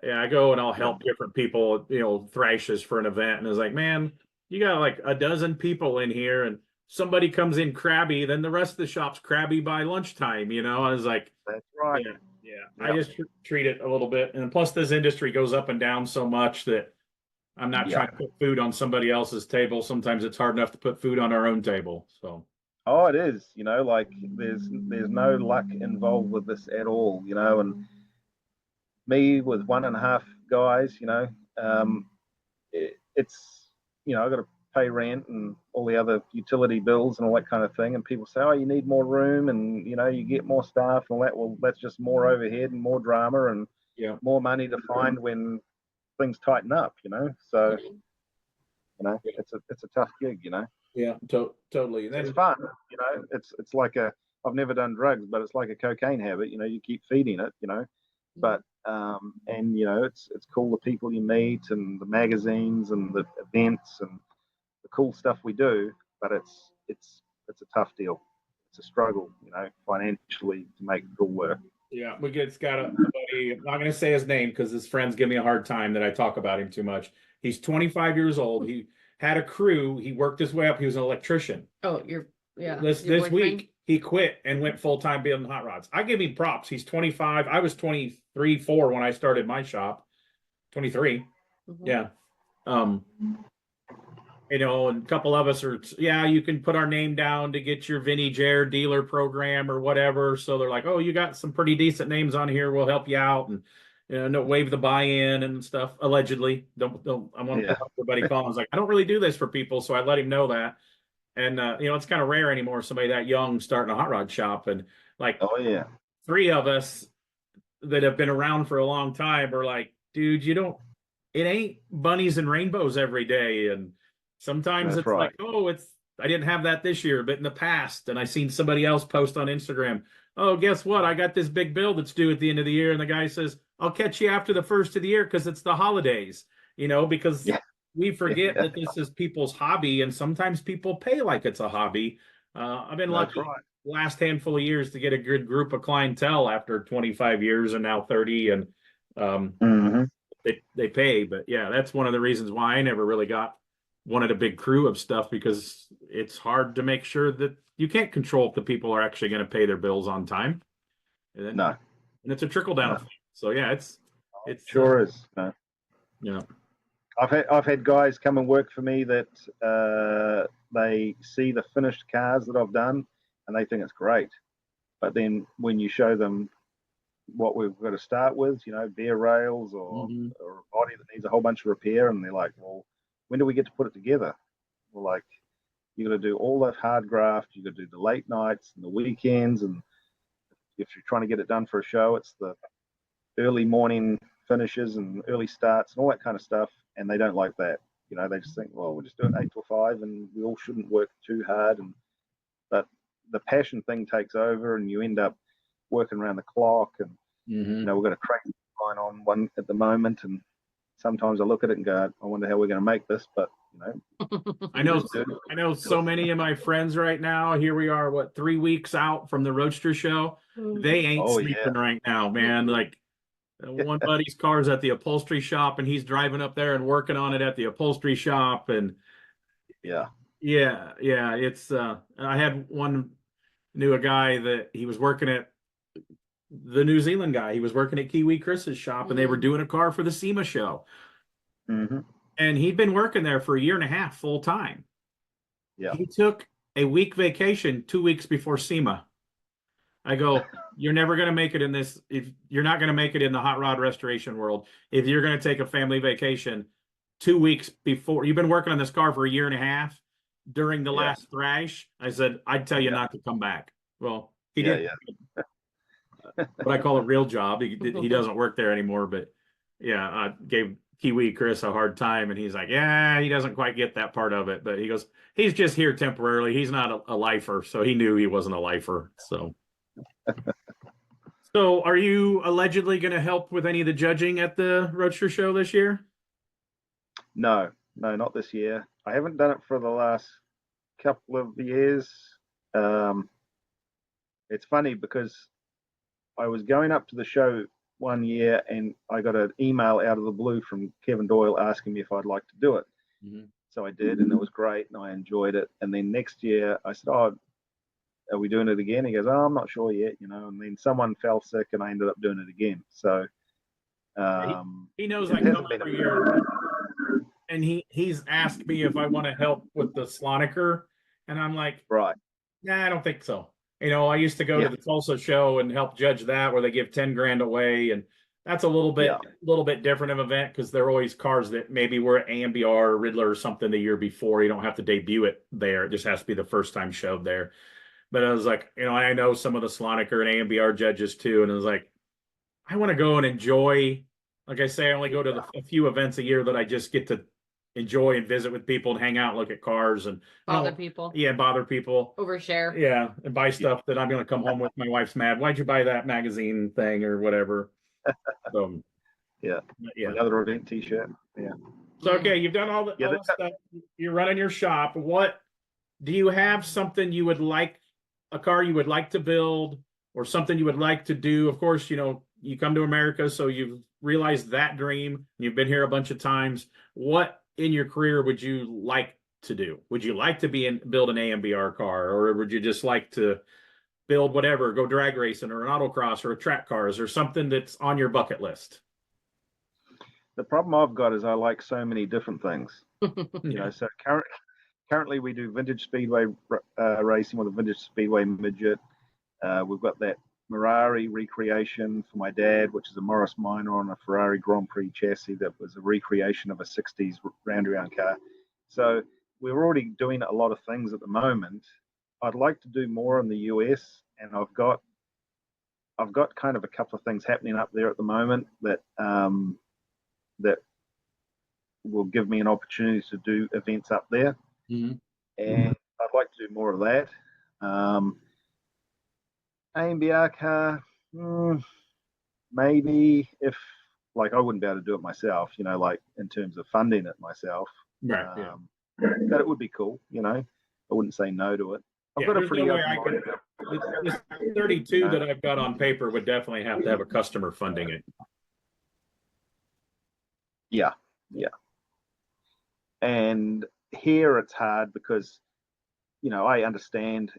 yeah, I go and I'll help different people, you know, thrashes for an event, and it's like, man, you got like a dozen people in here, and somebody comes in crabby, then the rest of the shop's crabby by lunchtime, you know. I was like, that's right. Yeah. I just treat it a little bit. And plus this industry goes up and down so much that I'm not trying to put food on somebody else's table. Sometimes it's hard enough to put food on our own table. So oh, it is, you know, like there's no luck involved with this at all, you know. And me with 1.5 guys, you know, it's, you know, I got to pay rent and all the other utility bills and all that kind of thing. And people say, oh, you need more room, and, you know, you get more staff and all that. Well, that's just more overhead and more drama and more money to find when things tighten up, you know. So You know, it's a tough gig. You know. Yeah, totally. And It's then, fun. You know, it's like I've never done drugs, but it's like a cocaine habit. You know, you keep feeding it. You know, but and you know, it's cool the people you meet and the magazines and the events and the cool stuff we do. But it's a tough deal. It's a struggle. You know, financially to make it all work. yeah, it's got a buddy. I'm not going to say his name because his friends give me a hard time that I talk about him too much. He's 25 years old. He had a crew. He worked his way up. He was an electrician. Oh, This your boyfriend? week he quit and went full time building hot rods. I give him props. He's 25. I was 23, 4 when I started my shop. 23. Mhm. Yeah. You know, and a couple of us are, yeah, you can put our name down to get your Vinny Jair dealer program or whatever. So they're like, oh, you got some pretty decent names on here. We'll help you out and, you know, no, waive the buy-in and stuff. Allegedly, don't. I want to everybody call. I was like, I don't really do this for people, so I let him know that. And you know, it's kind of rare anymore. Somebody that young starting a hot rod shop, and like, Oh yeah, 3 of us that have been around for a long time are like, dude, it ain't bunnies and rainbows every day, and sometimes that's it's right. like, oh, I didn't have that this year, but in the past, and I seen somebody else post on Instagram, oh, guess what? I got this big bill that's due at the end of the year, and the guy says, I'll catch you after the first of the year because it's the holidays, you know, because we forget that this is people's hobby, and sometimes people pay like it's a hobby. I've been lucky last handful of years to get a good group of clientele after 25 years and now 30, and they pay. But yeah, that's one of the reasons why I never really wanted a big crew of stuff, because it's hard to make sure that you can't control if the people are actually going to pay their bills on time. And then, No, and it's a trickle down effect. So yeah, it's sure is. No. Yeah. I've had guys come and work for me that they see the finished cars that I've done and they think it's great, but then when you show them what we've got to start with, you know, bare rails or a body that needs a whole bunch of repair, and they're like, well, when do we get to put it together? We're like, you got to do all that hard graft, you got to do the late nights and the weekends, and if you're trying to get it done for a show, it's the early morning finishes and early starts and all that kind of stuff, and they don't like that. You know, they just think, well, we'll just do it 8 till 5 and we all shouldn't work too hard. But the passion thing takes over and you end up working around the clock, and you know, we've got a training line on one at the moment, and sometimes I look at it and go, I wonder how we're going to make this, but you know, I know so many of my friends right now. Here we are, 3 weeks out from the Roadster show. They ain't sleeping right now, man. Like, one buddy's car's at the upholstery shop, and he's driving up there and working on it at the upholstery shop. And yeah. It's I knew a guy that he was working at, the New Zealand guy. He was working at Kiwi Chris's shop, and they were doing a car for the SEMA show. And he'd been working there for 1.5 years full time. Yeah. He took a week vacation 2 weeks before SEMA. I go, you're never going to make it in this. If you're not going to make it in the hot rod restoration world, if you're going to take a family vacation 2 weeks before, you've been working on this car for 1.5 years during the last thrash, I said, I'd tell you not to come back. Well, he did. But I call it real job. He doesn't work there anymore. But yeah, I gave Kiwi Chris a hard time, and he's like, yeah, he doesn't quite get that part of it. But he goes, he's just here temporarily. He's not a lifer. So he knew he wasn't a lifer. So are you allegedly going to help with any of the judging at the Roadster show this year? No, not this year. I haven't done it for the last couple of years. It's funny because I was going up to the show one year and I got an email out of the blue from Kevin Doyle asking me if I'd like to do it. So I did, and it was great, and I enjoyed it. And then next year I said, oh, are we doing it again? He goes, oh, I'm not sure yet, you know. And then someone fell sick and I ended up doing it again. So he knows I come every year, and he's asked me if I want to help with the Sloniker, and I'm like, nah, I don't think so. You know, I used to go to the Tulsa show and help judge that, where they give 10 grand away, and that's a little bit different of an event, because they're always cars that maybe were at AMBR or Riddler or something the year before. You don't have to debut it there; it just has to be the first time showed there. But I was like, you know, I know some of the Sloniker and AMBR judges too, and I was like, I want to go and enjoy. Like I say, I only go to a few events a year that I just get to enjoy and visit with people and hang out and look at cars and Bother people. Yeah, bother people. Overshare. Yeah, and buy stuff that I'm going to come home with. My wife's mad. Why'd you buy that magazine thing or whatever? So, Yeah. yeah. Another event T-shirt. Yeah. So, okay, you've done all the stuff. You're running your shop. What do you have? Something you would like, a car you would like to build, or something you would like to do? Of course, you know, you come to America, so you've realized that dream. You've been here a bunch of times. What in your career would you like to do? Would you like to build an AMBR car, or would you just like to build whatever, go drag racing or an autocross or a track cars or something that's on your bucket list? The problem I've got is I like so many different things. You know, so currently we do vintage speedway racing with a vintage speedway midget. We've got that Ferrari recreation for my dad, which is a Morris Minor on a Ferrari Grand Prix chassis that was a recreation of a 60s round-around car. So we're already doing a lot of things at the moment. I'd like to do more in the US, and I've got kind of a couple of things happening up there at the moment that that will give me an opportunity to do events up there. Mm-hmm. And I'd like to do more of that. AMBR car, maybe, if like I wouldn't be able to do it myself, you know, like in terms of funding it myself. Right. But it would be cool, you know. I wouldn't say no to it. I've got a pretty no open mind. This 32 that I've got on paper would definitely have to have a customer funding it. Yeah. And here it's hard because, you know, I understand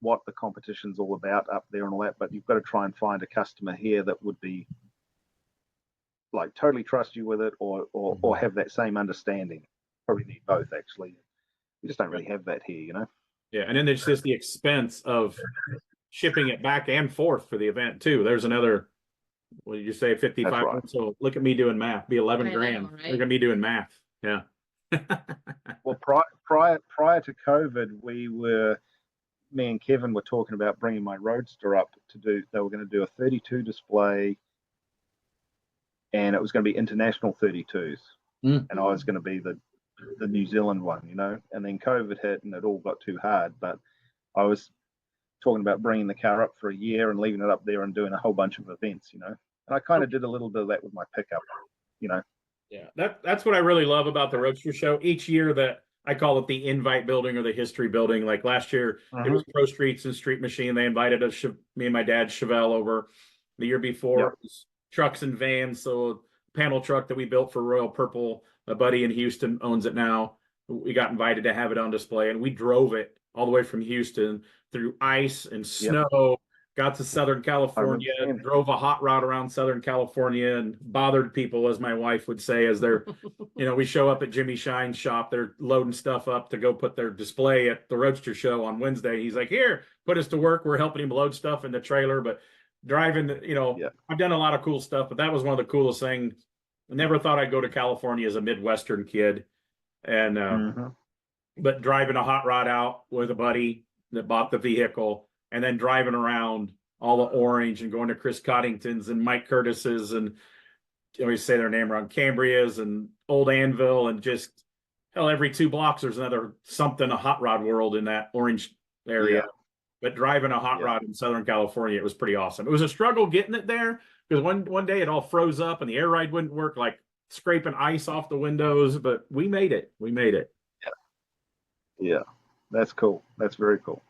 what the competition's all about up there and all that, but you've got to try and find a customer here that would be like totally trust you with it or have that same understanding. Probably need both, actually. We just don't really have that here, you know. Yeah, and then there's just the expense of shipping it back and forth for the event too. There's another, what did you say, 55? Right. So look at me doing math. Be 11 grand. Right? They're gonna be doing math. Yeah. Well, prior to COVID, me and Kevin were talking about bringing my Roadster up to do. They were going to do a 32 display, and it was going to be international 32s, and I was going to be the New Zealand one, you know. And then COVID hit, and it all got too hard. But I was talking about bringing the car up for a year and leaving it up there and doing a whole bunch of events, you know. And I kind of did a little bit of that with my pickup, you know. Yeah, that's what I really love about the Roadster Show. Each year that I call it the invite building or the history building. Like last year, it was Pro Streets and Street Machine. They invited us, me and my dad, Chevelle, over. The year before, it was trucks and vans. So panel truck that we built for Royal Purple, a buddy in Houston owns it now. We got invited to have it on display, and we drove it all the way from Houston through ice and snow. Got to Southern California, drove a hot rod around Southern California and bothered people, as my wife would say, as they're, you know, we show up at Jimmy Shine's shop. They're loading stuff up to go put their display at the Roadster Show on Wednesday. He's like, here, put us to work. We're helping him load stuff in the trailer, but driving, you know, I've done a lot of cool stuff, but that was one of the coolest things. I never thought I'd go to California as a Midwestern kid. And, but driving a hot rod out with a buddy that bought the vehicle, and then driving around all the orange and going to Chris Coddington's and Mike Curtis's and I always say their name wrong, Cambria's and Old Anvil, and just hell, every 2 blocks there's another something, a hot rod world in that orange area. But driving a hot rod in Southern California, it was pretty awesome. It was a struggle getting it there because one day it all froze up and the air ride wouldn't work, like scraping ice off the windows, but we made it. Yeah, that's cool. That's very cool.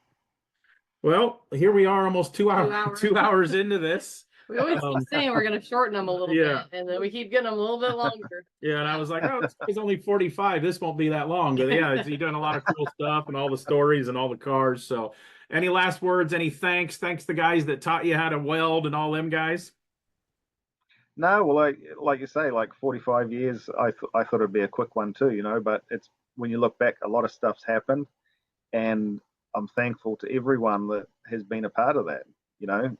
Well, here we are, almost 2 hours. 2 hours into this. We always keep saying we're going to shorten them a little bit, and then we keep getting them a little bit longer. And I was like, oh, it's only 45. This won't be that long. But yeah, you're doing a lot of cool stuff and all the stories and all the cars. So any last words, any thanks? Thanks to the guys that taught you how to weld and all them guys? No, well, like you say, like 45 years, I thought it'd be a quick one too, you know, but it's when you look back, a lot of stuff's happened, and I'm thankful to everyone that has been a part of that, you know,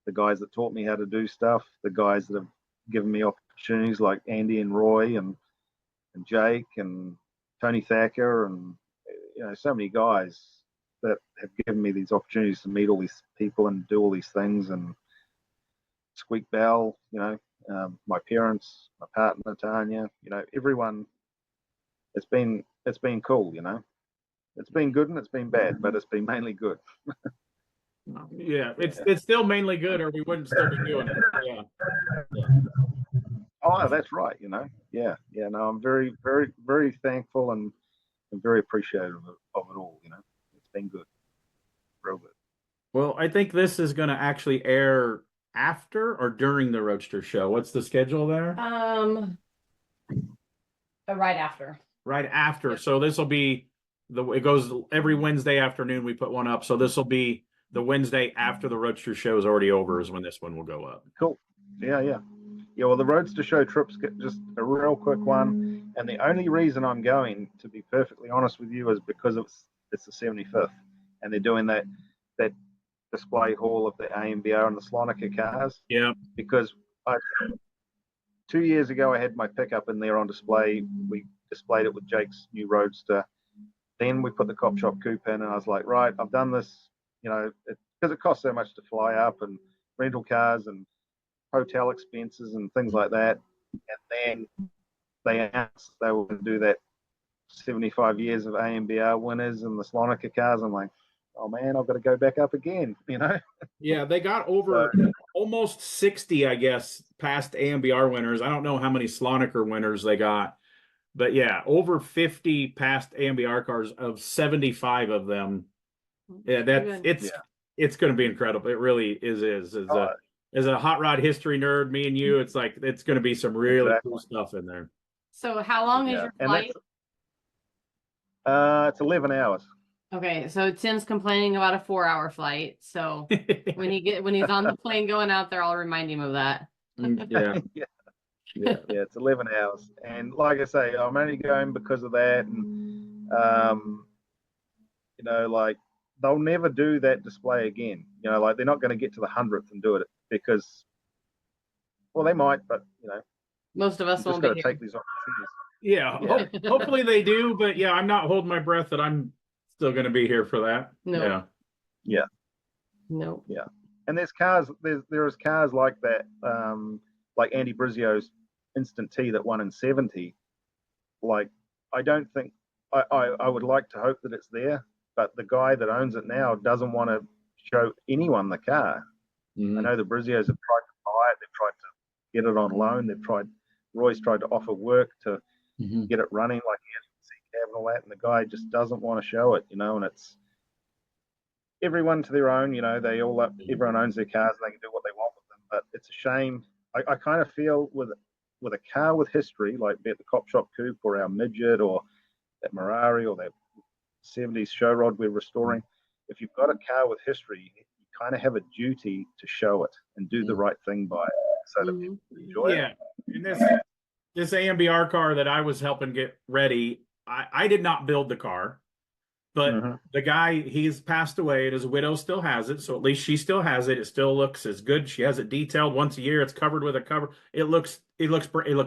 the guys that taught me how to do stuff, the guys that have given me opportunities like Andy and Roy and Jake and Tony Thacker and, you know, so many guys that have given me these opportunities to meet all these people and do all these things. And Squeak Bell, you know, my parents, my partner, Tanya, you know, everyone it's been cool, you know. It's been good and it's been bad, but it's been mainly good. Yeah, it's still mainly good, or we wouldn't still be doing it. Yeah. Oh, that's right, you know. Yeah, yeah. No, I'm very, very, very thankful and very appreciative of it all, you know. It's been good. Real good. Well, I think this is going to actually air after or during the Roadster show. What's the schedule there? Right after. Right after. Yep. So this will be it goes every Wednesday afternoon. We put one up. So this will be the Wednesday after the Roadster show is already over is when this one will go up. Cool. Yeah, yeah. Yeah, well, the Roadster show trip's just a real quick one. And the only reason I'm going, to be perfectly honest with you, is because it's the 75th. And they're doing that display hall of the AMBR and the Slonica cars. Yeah. Because 2 years ago, I had my pickup in there on display. We displayed it with Jake's new Roadster. Then we put the Cop Shop Coupe in, and I was like, right, I've done this, you know, because it costs so much to fly up and rental cars and hotel expenses and things like that. And then they announced they were going to do that 75 years of AMBR winners and the Slonica cars. I'm like, oh man, I've got to go back up again, you know? Yeah, they got over almost 60, I guess, past AMBR winners. I don't know how many Slonica winners they got, but yeah, over 50 past AMBR cars of 75 of them. Yeah, it's going to be incredible. It really is. As a hot rod history nerd, me and you, it's like it's going to be some really cool stuff in there. So how long is your flight? It's 11 hours. Okay, so Tim's complaining about a 4-hour flight. So when he's on the plane going out there, I'll remind him of that. Yeah. Yeah, it's 11 hours. And like I say, I'm only going because of that. And, you know, like they'll never do that display again. You know, like they're not going to get to the 100th and do it because, well, they might, but, you know, most of us won't just got be to here. take these opportunities. Yeah. Hopefully they do, but yeah, I'm not holding my breath that I'm still going to be here for that. No. Yeah. No. Yeah. And there's cars like that, like Andy Brizzio's Instant T that won in 70. Like, I don't think I would like to hope that it's there, but the guy that owns it now doesn't want to show anyone the car. Mm-hmm. I know the Brizzios have tried to buy it, they've tried to get it on loan, Roy's tried to offer work to get it running like cab and all that, and the guy just doesn't want to show it, you know. And it's everyone to their own, you know. Everyone owns their cars and they can do what they want with them, but it's a shame. I kind of feel with a car with history, like be it the Cop Shop Coupe or our Midget or that Mirari or that 70s show rod we're restoring, if you've got a car with history, you kind of have a duty to show it and do the right thing by it so that people enjoy it. Yeah, and this AMBR car that I was helping get ready, I did not build the car, but the guy, he's passed away and his widow still has it. So at least she still has it. It still looks as good. She has it detailed once a year. It's covered with a cover. It looks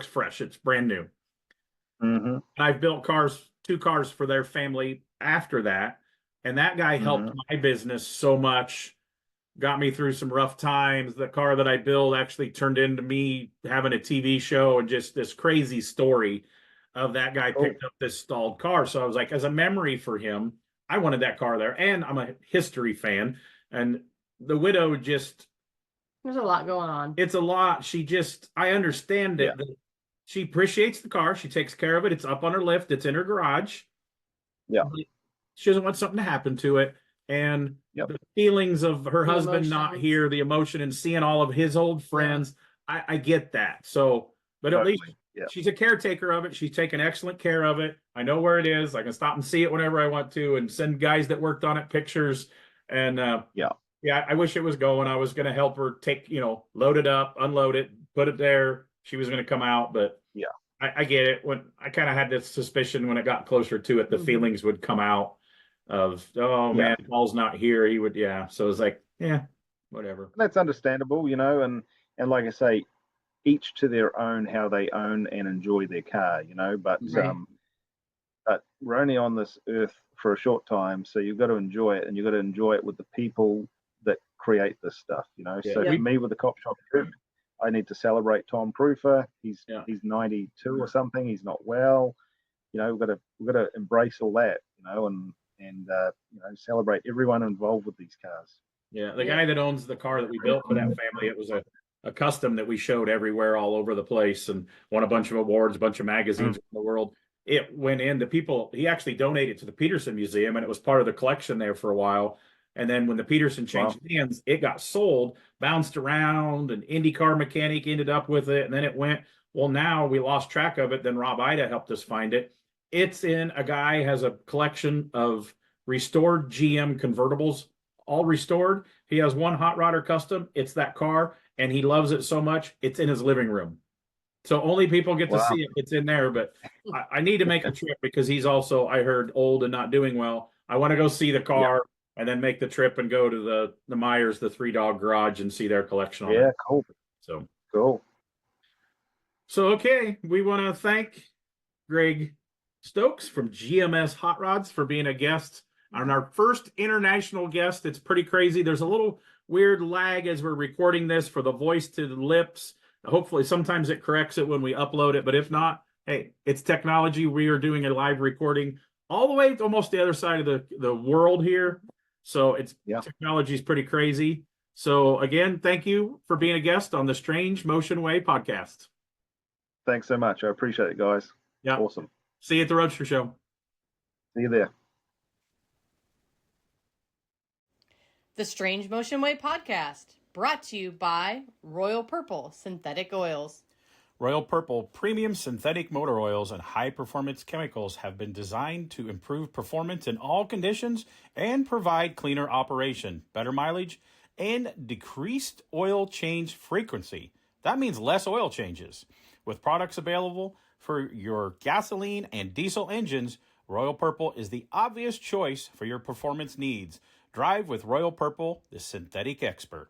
fresh. It's brand new. I've built 2 cars for their family after that. And that guy helped my business so much, got me through some rough times. The car that I built actually turned into me having a TV show and just this crazy story of that guy picked up this stalled car. So I was like, as a memory for him, I wanted that car there. And I'm a history fan. And the widow just... There's a lot going on. It's a lot. I understand it. Yeah. She appreciates the car. She takes care of it. It's up on her lift. It's in her garage. Yeah. She doesn't want something to happen to it. And the feelings of her husband not here, the emotion and seeing all of his old friends, I get that. So, but at least she's a caretaker of it. She's taken excellent care of it. I know where it is. I can stop and see it whenever I want to and send guys that worked on it pictures. And I wish it was going. I was going to help her load it up, unload it, put it there. She was going to come out, but I get it. When I kind of had this suspicion when it got closer to it, the feelings would come out of, man, Paul's not here. He would, So it's like, whatever. That's understandable, you know, and like I say, each to their own how they own and enjoy their car, you know, but we're only on this earth for a short time, so you've got to enjoy it, and you've got to enjoy it with the people that create this stuff, you know. So for me with the Cop Shop Coupe, I need to celebrate Tom Proofer. He's 92 or something. He's not well. we've got to embrace all that, and celebrate everyone involved with these cars. Yeah, the guy that owns the car that we built for that family, it was a custom that we showed everywhere all over the place and won a bunch of awards, a bunch of magazines in the world. It went into people. He actually donated to the Peterson Museum, and it was part of the collection there for a while. And then when the Peterson changed hands, it got sold, bounced around, an IndyCar mechanic ended up with it, and then it went. Well, now we lost track of it. Then Rob Ida helped us find it. It's in a guy has a collection of restored GM convertibles, all restored. He has one Hot Rodder custom. It's that car, and he loves it so much. It's in his living room. So only people get to see it. It's in there, but I need to make a trip because he's also, I heard, old and not doing well. I want to go see the car and then make the trip and go to the Myers, the Three Dog Garage, and see their collection. On it. Cool. So cool. So, okay, we want to thank Greg Stokes from GMS Hot Rods for being a guest on our first international guest. It's pretty crazy. There's a little weird lag as we're recording this for the voice to the lips. Hopefully, sometimes it corrects it when we upload it, but if not, hey, it's technology. We are doing a live recording all the way to almost the other side of the world here. So technology is pretty crazy. So again, thank you for being a guest on the Strange Motion Way podcast. Thanks so much. I appreciate it, guys. Yeah. Awesome. See you at the Roadster Show. See you there. The Strange Motion Way podcast, brought to you by Royal Purple Synthetic Oils. Royal Purple premium synthetic motor oils and high-performance chemicals have been designed to improve performance in all conditions and provide cleaner operation, better mileage, and decreased oil change frequency. That means less oil changes. With products available for your gasoline and diesel engines, Royal Purple is the obvious choice for your performance needs. Drive with Royal Purple, the synthetic expert.